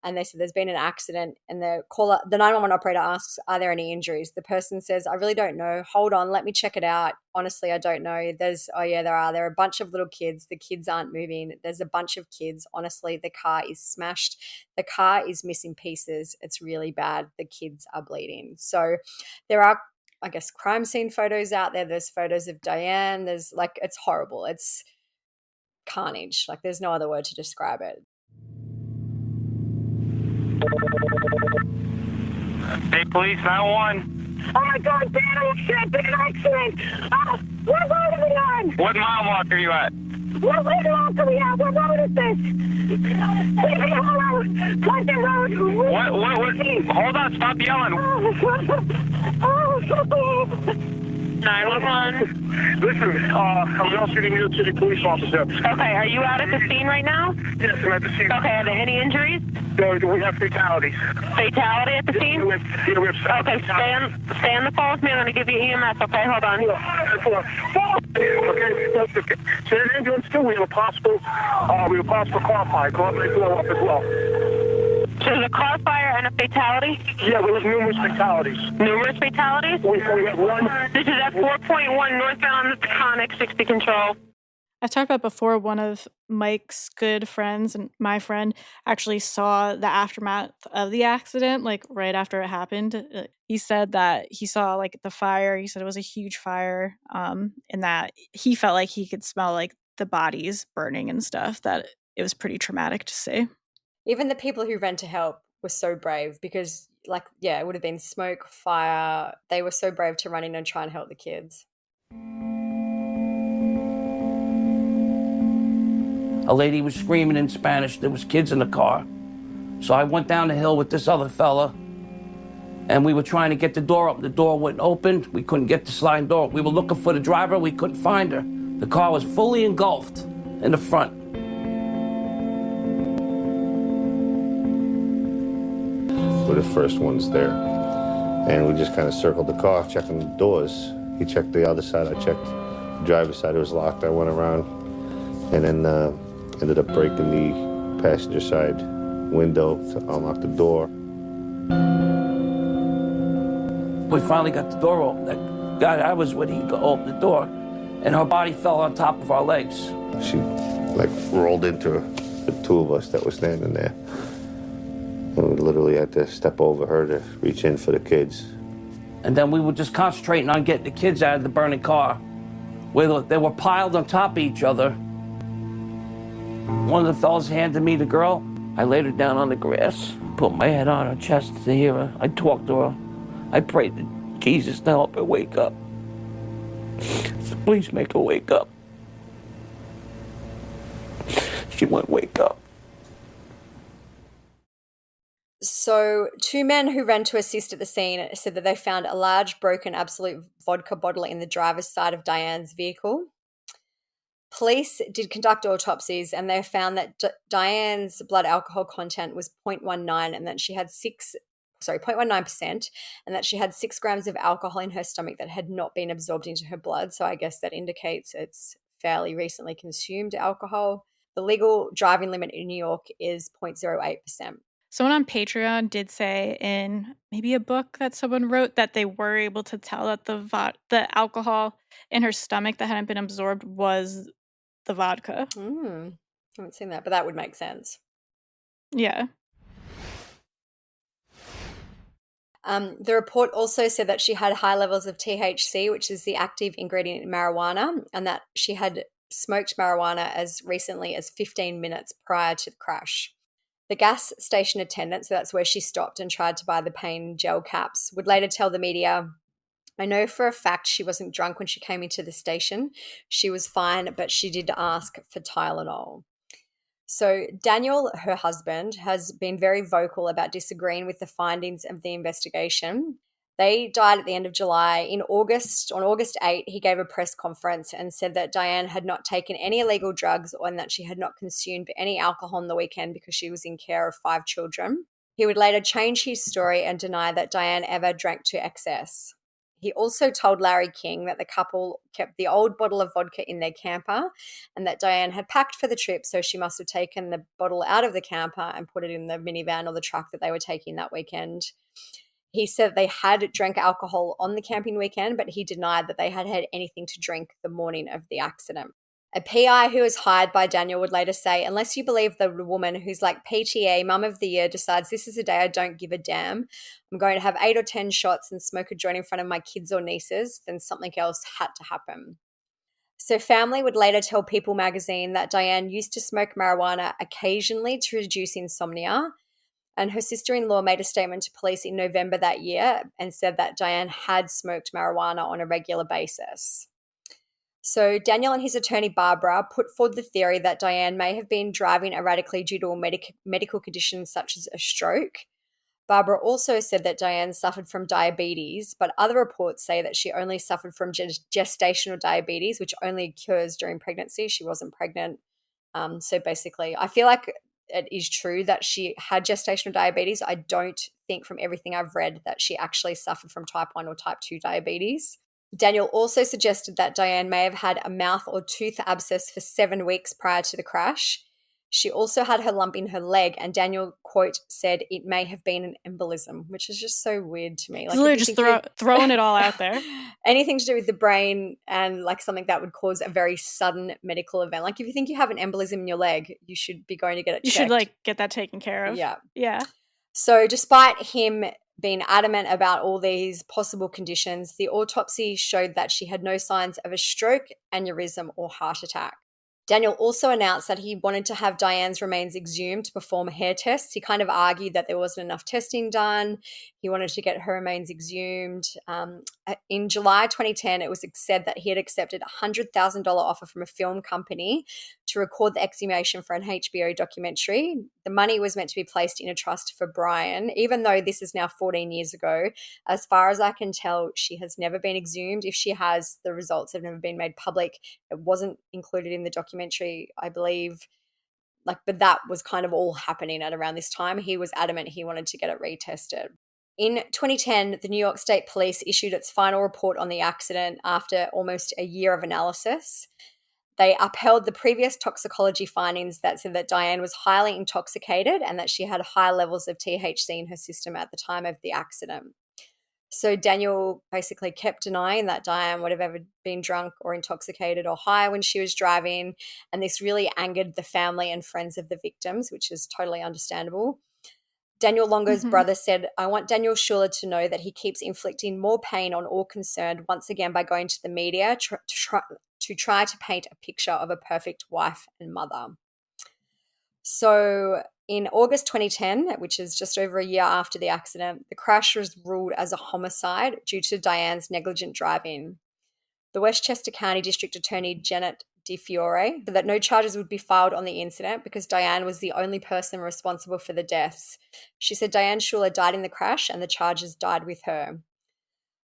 And they said, there's been an accident. And the 911 operator asks, are there any injuries? The person says, I really don't know. Hold on, let me check it out. Honestly, I don't know. Oh yeah, there are. There are a bunch of little kids. The kids aren't moving. There's a bunch of kids. Honestly, the car is smashed. The car is missing pieces. It's really bad. The kids are bleeding. So there are, I guess, crime scene photos out there. There's photos of Diane. There's like, it's horrible. It's carnage. Like, there's no other word to describe it. State Police 911. Oh my God, Dad, I'm shit, big accident. What road are we on? What mile mark are you at? What road are we at? What road is this? Pleasant Road. What? Hold on, stop yelling. Oh, so bad. 911. Listen, I'm an City New York City police officer. Okay, are you out at the scene right now? Yes, I'm at the scene. Okay, are there any injuries? No, we have fatalities. Fatality at the scene? We have okay, stay on the phone with me. I'm going to give you EMS, okay? Hold on. Okay. So an ambulance too, we have a possible car fire. Go up and blow up as well. So there's a car fire and a fatality? Yeah, there was numerous fatalities. Numerous fatalities? We have one. This is at 4.1 northbound on the Taconic, 60 control. I've talked about before, one of Mike's good friends and my friend actually saw the aftermath of the accident, like right after it happened. He said that he saw like the fire. He said it was a huge fire, and that he felt like he could smell like the bodies burning and stuff, that it was pretty traumatic to see. Even the people who ran to help were so brave because, like, yeah, it would have been smoke, fire. They were so brave to run in and try and help the kids. A lady was screaming in Spanish. There was kids in the car. So I went down the hill with this other fella, and we were trying to get the door up. The door wouldn't open. We couldn't get the sliding door. We were looking for the driver. We couldn't find her. The car was fully engulfed in the front. We're the first ones there. And we just kind of circled the car, checking the doors. He checked the other side. I checked the driver's side. It was locked. I went around and then ended up breaking the passenger side window to unlock the door. We finally got the door open. That guy I was with, he opened the door, and her body fell on top of our legs. She, like, rolled into the two of us that were standing there. And we literally had to step over her to reach in for the kids. And then we were just concentrating on getting the kids out of the burning car, where they were piled on top of each other. One of the fellas handed me the girl. I laid her down on the grass, put my head on her chest to hear her. I talked to her. I prayed to Jesus to help her wake up. So please make her wake up. She won't wake up. So 2 men who ran to assist at the scene said that they found a large broken Absolute vodka bottle in the driver's side of Diane's vehicle. Police did conduct autopsies, and they found that Diane's blood alcohol content was 0.19 and that she had 0.19%, and that she had 6 grams of alcohol in her stomach that had not been absorbed into her blood. So I guess that indicates it's fairly recently consumed alcohol. The legal driving limit in New York is 0.08%. Someone on Patreon did say in maybe a book that someone wrote that they were able to tell that the alcohol in her stomach that hadn't been absorbed was the vodka. I haven't seen that, but that would make sense. Yeah. The report also said that she had high levels of THC, which is the active ingredient in marijuana, and that she had smoked marijuana as recently as 15 minutes prior to the crash. The gas station attendant, so that's where she stopped and tried to buy the pain gel caps, would later tell the media, "I know for a fact she wasn't drunk when she came into the station. She was fine, but she did ask for Tylenol." So Daniel, her husband, has been very vocal about disagreeing with the findings of the investigation. They died at the end of July. On August 8, he gave a press conference and said that Diane had not taken any illegal drugs and that she had not consumed any alcohol on the weekend because she was in care of 5 children. He would later change his story and deny that Diane ever drank to excess. He also told Larry King that the couple kept the old bottle of vodka in their camper and that Diane had packed for the trip, so she must have taken the bottle out of the camper and put it in the minivan or the truck that they were taking that weekend. He said they had drank alcohol on the camping weekend, but he denied that they had had anything to drink the morning of the accident. A PI who was hired by Daniel would later say, "Unless you believe the woman who's like PTA, Mum of the Year, decides this is a day I don't give a damn, I'm going to have 8 or 10 shots and smoke a joint in front of my kids or nieces, then something else had to happen." So family would later tell People magazine that Diane used to smoke marijuana occasionally to reduce insomnia. And her sister-in-law made a statement to police in November that year and said that Diane had smoked marijuana on a regular basis. So Daniel and his attorney, Barbara, put forward the theory that Diane may have been driving erratically due to a medical condition such as a stroke. Barbara also said that Diane suffered from diabetes, but other reports say that she only suffered from gestational diabetes, which only occurs during pregnancy. She wasn't pregnant. So basically, I feel like it is true that she had gestational diabetes. I don't think from everything I've read that she actually suffered from type 1 or type 2 diabetes. Daniel also suggested that Diane may have had a mouth or tooth abscess for 7 weeks prior to the crash. She also had her lump in her leg, and Daniel, quote, said it may have been an embolism, which is just so weird to me. He's Like, literally if you just think throwing it all out there. anything to do with the brain and like something that would cause a very sudden medical event. Like, if you think you have an embolism in your leg, you should be going to get it You checked. should like get that taken care of. Yeah. Yeah. So despite him being adamant about all these possible conditions, the autopsy showed that she had no signs of a stroke, aneurysm, or heart attack. Daniel also announced that he wanted to have Diane's remains exhumed to perform hair tests. He kind of argued that there wasn't enough testing done. He wanted to get her remains exhumed. In July 2010, it was said that he had accepted a $100,000 offer from a film company to record the exhumation for an HBO documentary. The money was meant to be placed in a trust for Brian. Even though this is now 14 years ago, as far as I can tell, she has never been exhumed. If she has, the results have never been made public. It wasn't included in the documentary, I believe. But that was kind of all happening at around this time. He was adamant he wanted to get it retested. In 2010, the New York State Police issued its final report on the accident after almost a year of analysis. They upheld the previous toxicology findings that said that Diane was highly intoxicated and that she had high levels of THC in her system at the time of the accident. So Daniel basically kept denying that Diane would have ever been drunk or intoxicated or high when she was driving, and this really angered the family and friends of the victims, which is totally understandable. Daniel Longo's brother said, "I want Daniel Schuler to know that he keeps inflicting more pain on all concerned once again by going to the media to try to paint a picture of a perfect wife and mother." So in August 2010, which is just over a year after the accident, the crash was ruled as a homicide due to Diane's negligent driving. The Westchester County District Attorney Janet DeFiore said that no charges would be filed on the incident because Diane was the only person responsible for the deaths. She said Diane Schuler died in the crash and the charges died with her.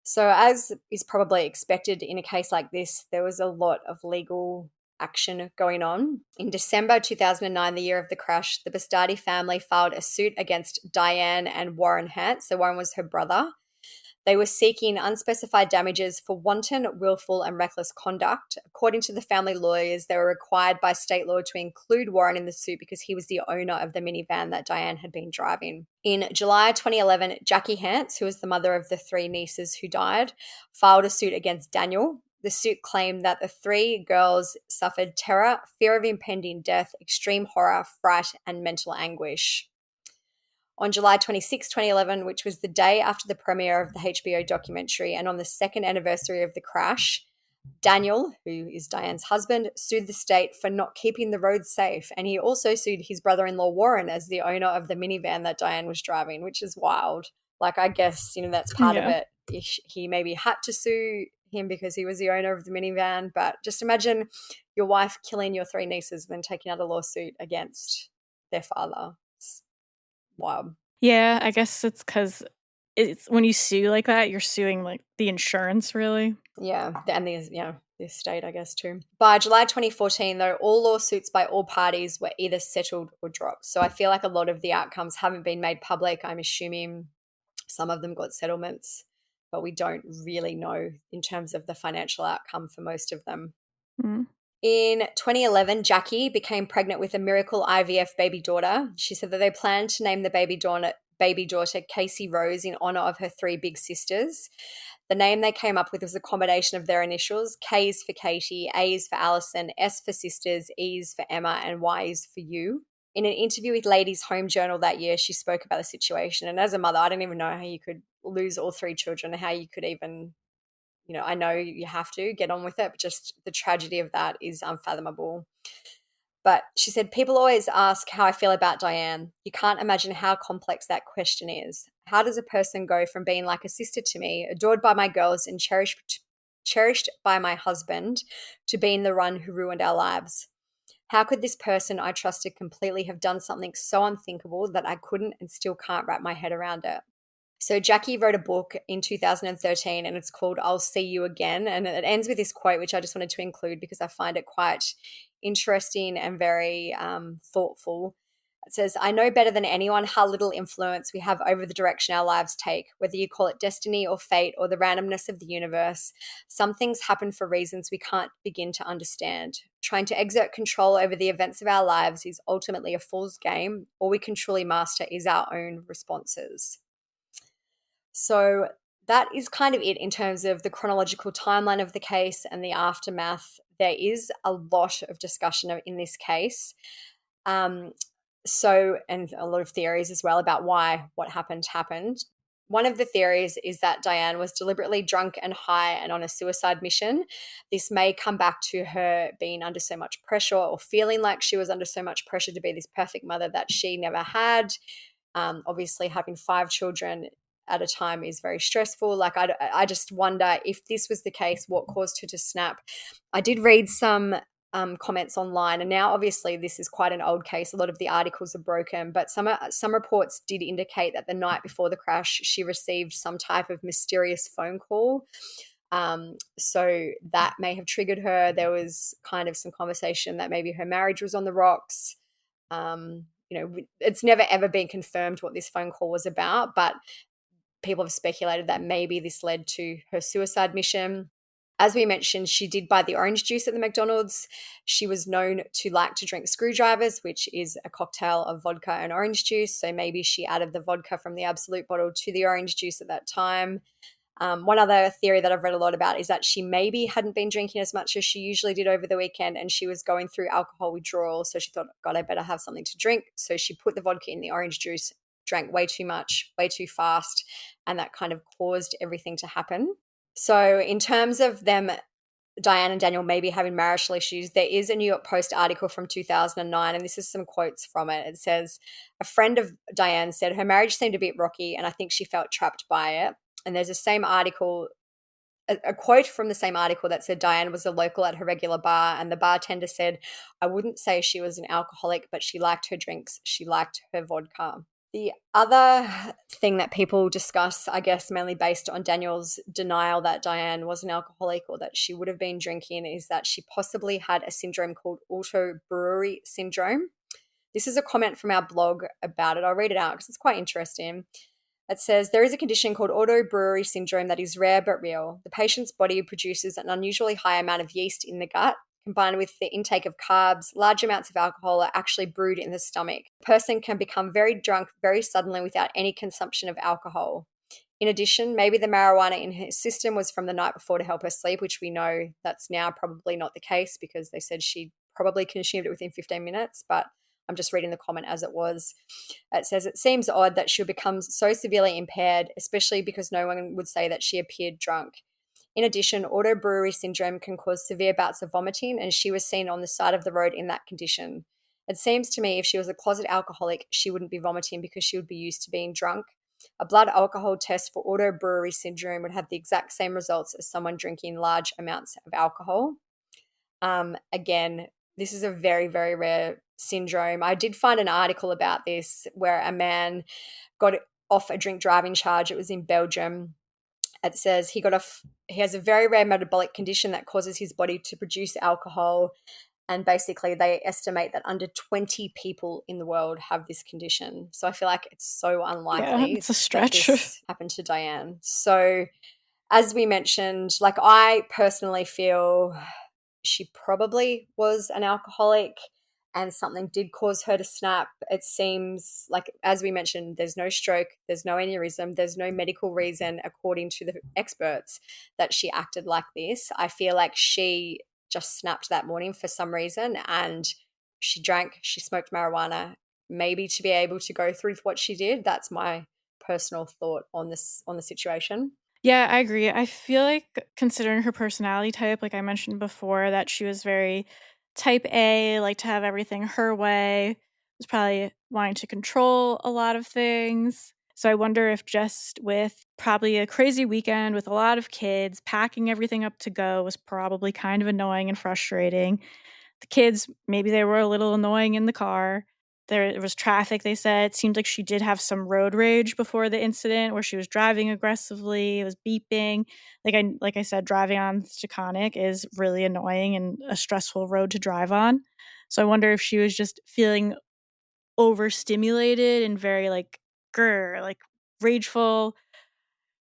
So as is probably expected in a case like this, there was a lot of legal action going on. In December 2009, the year of the crash, the Bastardi family filed a suit against Diane and Warren Hant. So Warren was her brother. They were seeking unspecified damages for wanton, willful, and reckless conduct. According to the family lawyers, they were required by state law to include Warren in the suit because he was the owner of the minivan that Diane had been driving. In July 2011, Jackie Hance, who was the mother of the three nieces who died, filed a suit against Daniel. The suit claimed that the three girls suffered terror, fear of impending death, extreme horror, fright, and mental anguish. On July 26, 2011, which was the day after the premiere of the HBO documentary and on the second anniversary of the crash, Daniel, who is Diane's husband, sued the state for not keeping the roads safe. And he also sued his brother-in-law Warren as the owner of the minivan that Diane was driving, which is wild. Like, I guess, that's part of it. He maybe had to sue him because he was the owner of the minivan. But just imagine your wife killing your three nieces and then taking out a lawsuit against their father. It's wild. Yeah, I guess it's because it's when you sue like that, you're suing like the insurance, really. Yeah, and the estate, I guess, too. By July 2014, though, all lawsuits by all parties were either settled or dropped. So I feel like a lot of the outcomes haven't been made public. I'm assuming some of them got settlements, but we don't really know in terms of the financial outcome for most of them. Mm. In 2011, Jackie became pregnant with a miracle IVF baby daughter. She said that they planned to name the baby daughter Casey Rose in honor of her three big sisters. The name they came up with was a combination of their initials. K is for Katie, A is for Allison, S for sisters, E is for Emma, and Y is for you. In an interview with Ladies' Home Journal that year, she spoke about the situation. And as a mother, I don't even know how you could lose all three children, how you could even, I know you have to get on with it, but just the tragedy of that is unfathomable. But she said, people always ask how I feel about Diane. You can't imagine how complex that question is. How does a person go from being like a sister to me, adored by my girls and cherished by my husband, to being the one who ruined our lives? How could this person I trusted completely have done something so unthinkable that I couldn't and still can't wrap my head around it? So Jackie wrote a book in 2013 and it's called I'll See You Again. And it ends with this quote, which I just wanted to include because I find it quite interesting and very thoughtful. It says, I know better than anyone how little influence we have over the direction our lives take, whether you call it destiny or fate or the randomness of the universe. Some things happen for reasons we can't begin to understand. Trying to exert control over the events of our lives is ultimately a fool's game. All we can truly master is our own responses. So that is kind of it in terms of the chronological timeline of the case and the aftermath. There is a lot of discussion in this case. And a lot of theories as well about why what happened. One of the theories is that Diane was deliberately drunk and high and on a suicide mission. This may come back to her being under so much pressure or feeling like she was under so much pressure to be this perfect mother that she never had. Obviously, having 5 children at a time is very stressful. Like, I just wonder if this was the case, what caused her to snap. I did read some comments online, and now obviously this is quite an old case. A lot of the articles are broken, but some reports did indicate that the night before the crash, she received some type of mysterious phone call. So that may have triggered her. There was kind of some conversation that maybe her marriage was on the rocks. It's never ever been confirmed what this phone call was about, but people have speculated that maybe this led to her suicide mission. As we mentioned, she did buy the orange juice at the McDonald's. She was known to like to drink screwdrivers, which is a cocktail of vodka and orange juice. So maybe she added the vodka from the Absolute bottle to the orange juice at that time. One other theory that I've read a lot about is that she maybe hadn't been drinking as much as she usually did over the weekend, and she was going through alcohol withdrawal. So she thought, God, I better have something to drink. So she put the vodka in the orange juice, drank way too much, way too fast, and that kind of caused everything to happen. So in terms of them, Diane and Daniel maybe having marital issues, there is a New York Post article from 2009, and this is some quotes from it. It says, a friend of Diane said her marriage seemed a bit rocky, and I think she felt trapped by it. And there's the same article, a quote from the same article that said Diane was a local at her regular bar, and the bartender said, I wouldn't say she was an alcoholic, but she liked her drinks. She liked her vodka. The other thing that people discuss, I guess mainly based on Daniel's denial that Diane was an alcoholic or that she would have been drinking, is that she possibly had a syndrome called auto-brewery syndrome. This is a comment from our blog about it. I'll read it out because it's quite interesting. It says, there is a condition called auto-brewery syndrome that is rare but real. The patient's body produces an unusually high amount of yeast in the gut. Combined with the intake of carbs, large amounts of alcohol are actually brewed in the stomach. A person can become very drunk very suddenly without any consumption of alcohol. In addition, maybe the marijuana in her system was from the night before to help her sleep, which we know that's now probably not the case because they said she probably consumed it within 15 minutes, but I'm just reading the comment as it was. It says, it seems odd that she'll become so severely impaired, especially because no one would say that she appeared drunk. In addition, auto-brewery syndrome can cause severe bouts of vomiting, and she was seen on the side of the road in that condition. It seems to me if she was a closet alcoholic, she wouldn't be vomiting because she would be used to being drunk. A blood alcohol test for auto-brewery syndrome would have the exact same results as someone drinking large amounts of alcohol. Again, this is a very, very rare syndrome. I did find an article about this where a man got off a drink driving charge. It was in Belgium. It says he has a very rare metabolic condition that causes his body to produce alcohol, and basically they estimate that under 20 people in the world have this condition. So I feel like it's so unlikely it's a stretch. that this happened to Diane. So as we mentioned, like I personally feel she probably was an alcoholic and something did cause her to snap. It seems like, as we mentioned, there's no stroke, there's no aneurysm, there's no medical reason, according to the experts, that she acted like this. I feel like she just snapped that morning for some reason, and she drank, she smoked marijuana, maybe to be able to go through what she did. That's my personal thought on the situation. Yeah, I agree. I feel like considering her personality type, like I mentioned before, that she was very type A, like to have everything her way, was probably wanting to control a lot of things. So I wonder if just with probably a crazy weekend with a lot of kids, packing everything up to go was probably kind of annoying and frustrating. The kids, maybe they were a little annoying in the car. There was traffic, they said. It seemed like she did have some road rage before the incident where she was driving aggressively, it was beeping. Like I said, driving on Taconic is really annoying and a stressful road to drive on. So I wonder if she was just feeling overstimulated and very like rageful.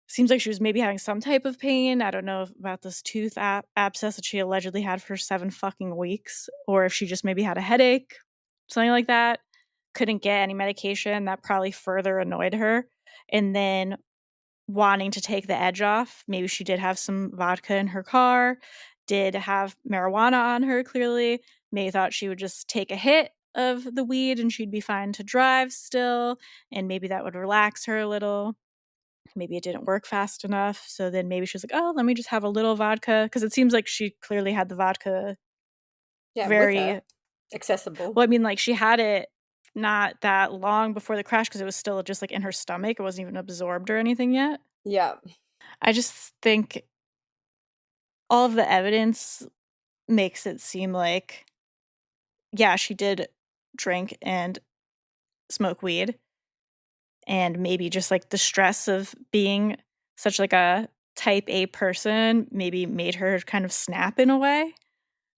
Seems like she was maybe having some type of pain. I don't know about this tooth abscess that she allegedly had for 7 fucking weeks, or if she just maybe had a headache, something like that. Couldn't get any medication. That probably further annoyed her. And then wanting to take the edge off. Maybe she did have some vodka in her car, did have marijuana on her, clearly. Maybe thought she would just take a hit of the weed and she'd be fine to drive still, and maybe that would relax her a little. Maybe it didn't work fast enough, so then maybe she's like, oh, let me just have a little vodka, because it seems like she clearly had the vodka Yeah, with very her. Accessible. well, I mean, like, she had it not that long before the crash because it was still just like in her stomach. It wasn't even absorbed or anything yet. Yeah. I just think all of the evidence makes it seem like, yeah, she did drink and smoke weed, and maybe just like the stress of being such like a type A person maybe made her kind of snap in a way.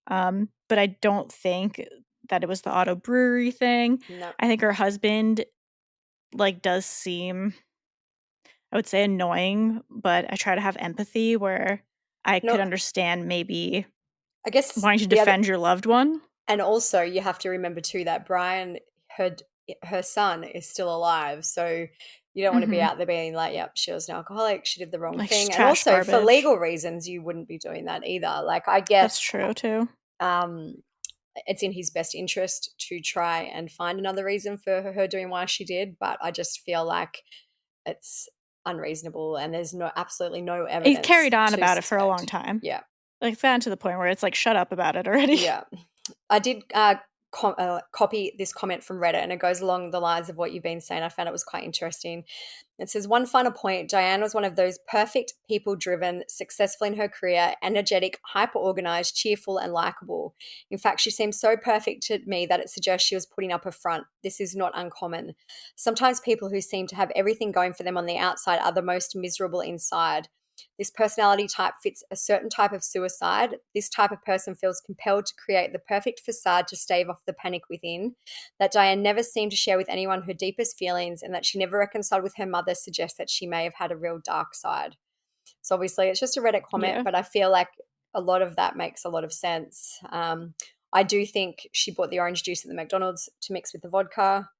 But I don't think that it was the auto brewery thing. No. I think her husband like does seem, I would say, annoying, but I try to have empathy where I No. could understand maybe I guess wanting to the other- defend your loved one. And also, you have to remember too that Brian, her son, is still alive. So you don't want to be out there being like, "Yep, she was an alcoholic. She did the wrong Like, thing." And trash also, for garbage. legal reasons, you wouldn't be doing that either. Like, I guess That's true too. it's in his best interest to try and find another reason for her doing why she did. But I just feel like it's unreasonable, and there's absolutely no evidence. He carried on to about it for a suspect. long time. Yeah. Like, it's gotten to the point where it's like, shut up about it already. Yeah. I did copy this comment from Reddit, and it goes along the lines of what you've been saying. I found it was quite interesting. It says, one final point, Diane was one of those perfect, people-driven, successful in her career, energetic, hyper-organized, cheerful, and likable. In fact, she seems so perfect to me that it suggests she was putting up a front. This is not uncommon. Sometimes people who seem to have everything going for them on the outside are the most miserable inside. This personality type fits a certain type of suicide. This type of person feels compelled to create the perfect facade to stave off the panic within. That Diane never seemed to share with anyone her deepest feelings, and that she never reconciled with her mother suggests that she may have had a real dark side. So obviously it's just a Reddit comment, but I feel like a lot of that makes a lot of sense. I do think she bought the orange juice at the McDonald's to mix with the vodka.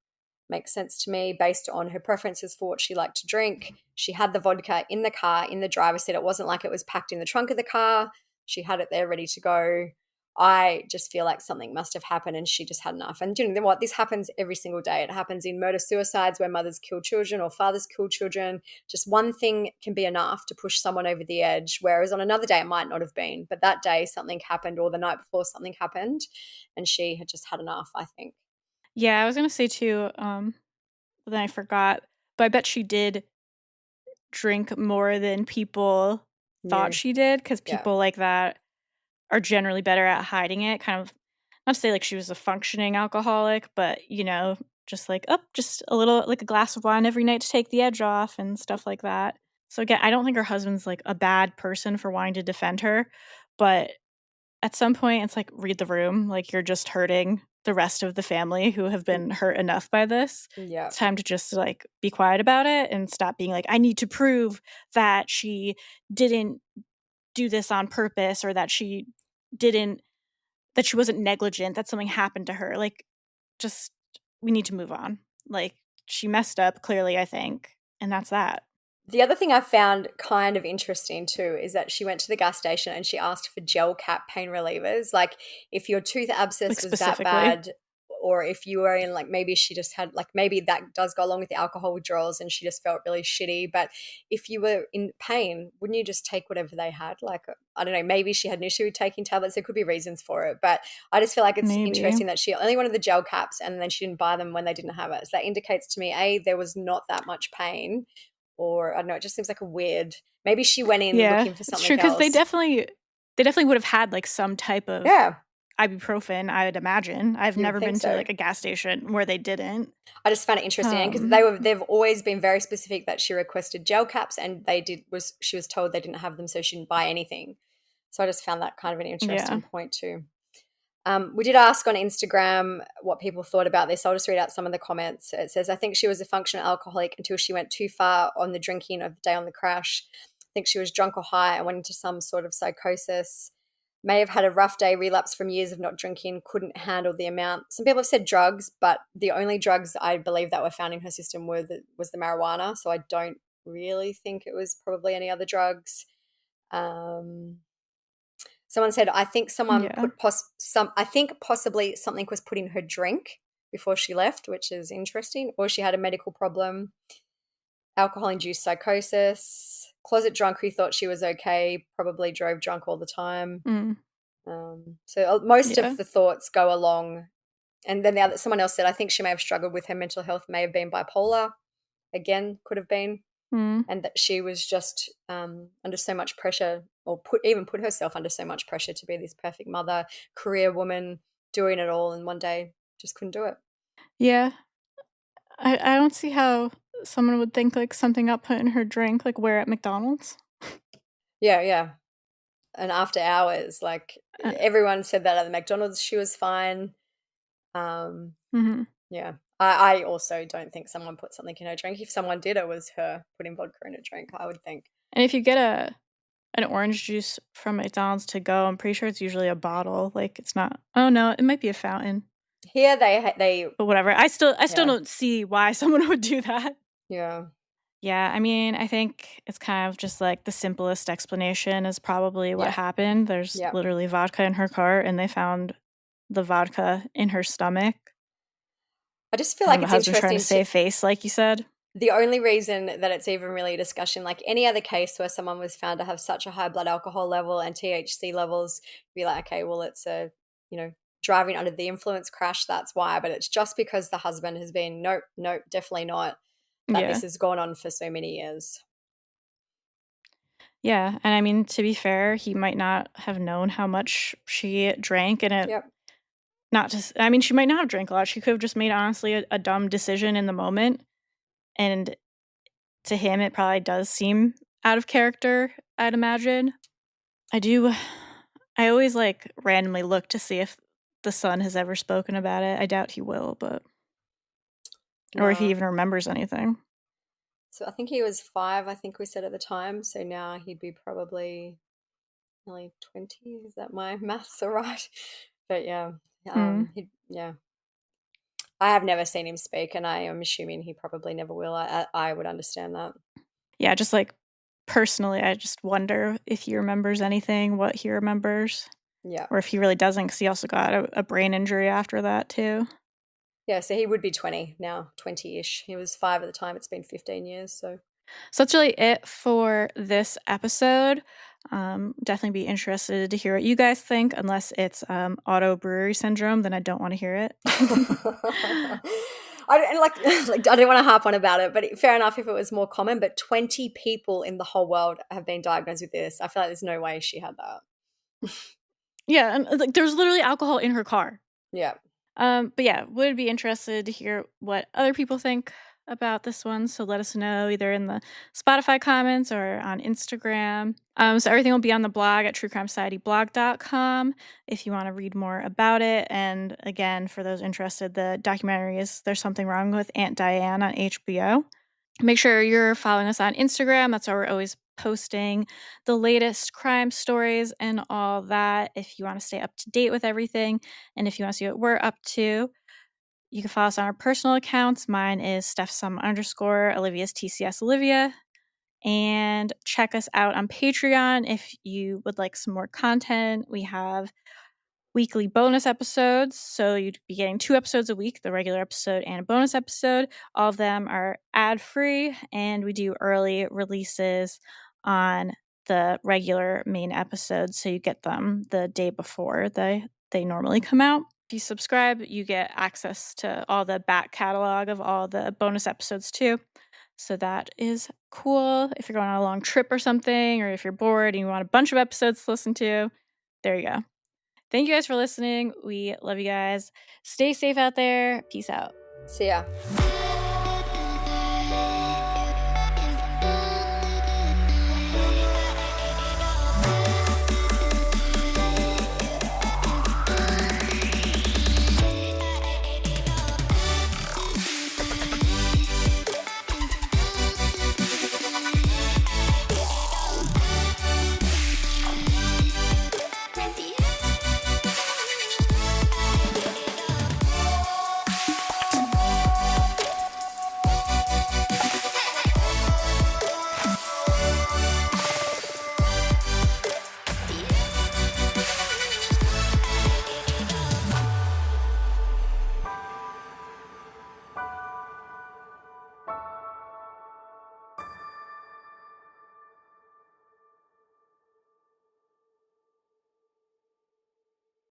Makes sense to me based on her preferences for what she liked to drink. She had the vodka in the car, in the driver's seat. It wasn't like it was packed in the trunk of the car. She had it there ready to go. I just feel like something must have happened and she just had enough. And you know what? This happens every single day. It happens in murder-suicides where mothers kill children or fathers kill children. Just one thing can be enough to push someone over the edge, whereas on another day it might not have been. But that day something happened, or the night before something happened, and she had just had enough, I think. Yeah, I was going to say too, but then I forgot. But I bet she did drink more than people thought she did, because people like that are generally better at hiding it. Kind of, not to say like she was a functioning alcoholic, but, you know, just like, just a little, like a glass of wine every night to take the edge off and stuff like that. So again, I don't think her husband's like a bad person for wanting to defend her, but at some point it's like, read the room. Like, you're just hurting the rest of the family who have been hurt enough by this. Yeah. It's time to just like be quiet about it and stop being like, I need to prove that she didn't do this on purpose, or that she wasn't negligent, that something happened to her. Like, just, we need to move on. Like, she messed up clearly, I think, and that's that. The other thing I found kind of interesting too is that she went to the gas station and she asked for gel cap pain relievers. Like, if your tooth abscess was that bad, or if you were in, like, maybe she just had, like, maybe that does go along with the alcohol withdrawals and she just felt really shitty. But if you were in pain, wouldn't you just take whatever they had? Like, I don't know, maybe she had an issue with taking tablets. There could be reasons for it. But I just feel like it's interesting that she only wanted the gel caps and then she didn't buy them when they didn't have it. So that indicates to me, A, there was not that much pain. Or I don't know, it just seems like a weird. Maybe she went in looking for something else. True, because they definitely would have had like some type of ibuprofen, I would imagine. I've never been to like a gas station where they didn't. I just found it interesting because they've always been very specific that she requested gel caps, and she was told they didn't have them, so she didn't buy anything. So I just found that kind of an interesting point too. We did ask on Instagram what people thought about this. I'll just read out some of the comments. It says, I think she was a functional alcoholic until she went too far on the drinking of the day on the crash. I think she was drunk or high and went into some sort of psychosis. May have had a rough day, relapse from years of not drinking, couldn't handle the amount. Some people have said drugs, but the only drugs I believe that were found in her system was the marijuana. So I don't really think it was probably any other drugs. Someone said, I think someone put I think possibly something was put in her drink before she left, which is interesting. Or she had a medical problem. Alcohol-induced psychosis. Closet drunk who thought she was okay, probably drove drunk all the time. So most of the thoughts go along. And then someone else said, I think she may have struggled with her mental health, may have been bipolar. Again, could have been. And that she was just under so much pressure, or put herself under so much pressure to be this perfect mother, career woman, doing it all, and one day just couldn't do it. Yeah. I don't see how someone would think like something got put in her drink, like where at McDonald's. Yeah. And after hours, like everyone said that at the McDonald's she was fine. Yeah. I also don't think someone put something in her drink. If someone did, it was her putting vodka in a drink, I would think. And if you get an orange juice from McDonald's to go, I'm pretty sure it's usually a bottle. Like it's not. Oh no, it might be a fountain. Here they. But whatever. I still don't see why someone would do that. Yeah. Yeah, I mean, I think it's kind of just like the simplest explanation is probably what happened. There's literally vodka in her car, and they found the vodka in her stomach. I just feel like it's interesting trying to save face, like you said. The only reason that it's even really a discussion, like any other case where someone was found to have such a high blood alcohol level and THC levels, be like, okay, well, it's a, driving under the influence crash. That's why. But it's just because the husband has been, nope, definitely not. That this has gone on for so many years. Yeah. And I mean, to be fair, he might not have known how much she drank, and it she might not have drank a lot. She could have just made, honestly, a dumb decision in the moment. And to him, it probably does seem out of character, I'd imagine. I always randomly look to see if the son has ever spoken about it. I doubt he will, but or if he even remembers anything. So I think he was 5, I think we said at the time. So now he'd be probably nearly 20. Is that my maths all right? But yeah. I have never seen him speak, and I am assuming he probably never will. I would understand that. Yeah, just personally, I just wonder if he remembers anything, what he remembers. Yeah. Or if he really doesn't, because he also got a brain injury after that too. Yeah, so he would be 20 now, 20-ish. He was 5 at the time. It's been 15 years, so that's really it for this episode. Definitely be interested to hear what you guys think. Unless it's auto brewery syndrome, then I don't want to hear it. I don't want to harp on about it, but fair enough if it was more common. But 20 people in the whole world have been diagnosed with this. I feel like there's no way she had that. Yeah, and there's literally alcohol in her car. Yeah. But yeah, would be interested to hear what other people think about this one. So let us know either in the Spotify comments or on Instagram. So everything will be on the blog at truecrimesocietyblog.com if you want to read more about it. And again, for those interested, the documentary is There's Something Wrong with Aunt Diane on HBO. Make sure you're following us on Instagram. That's where we're always posting the latest crime stories and all that. If you want to stay up to date with everything, and if you want to see what we're up to, you can follow us on our personal accounts. Mine is StephSum_, Olivia's TCS Olivia. And check us out on Patreon if you would like some more content. We have weekly bonus episodes, so you'd be getting 2 episodes a week, the regular episode and a bonus episode. All of them are ad-free, and we do early releases on the regular main episodes, so you get them the day before they normally come out. If you subscribe, you get access to all the back catalog of all the bonus episodes too. So that is cool. If you're going on a long trip or something, or if you're bored and you want a bunch of episodes to listen to, there you go. Thank you guys for listening. We love you guys. Stay safe out there. Peace out. See ya.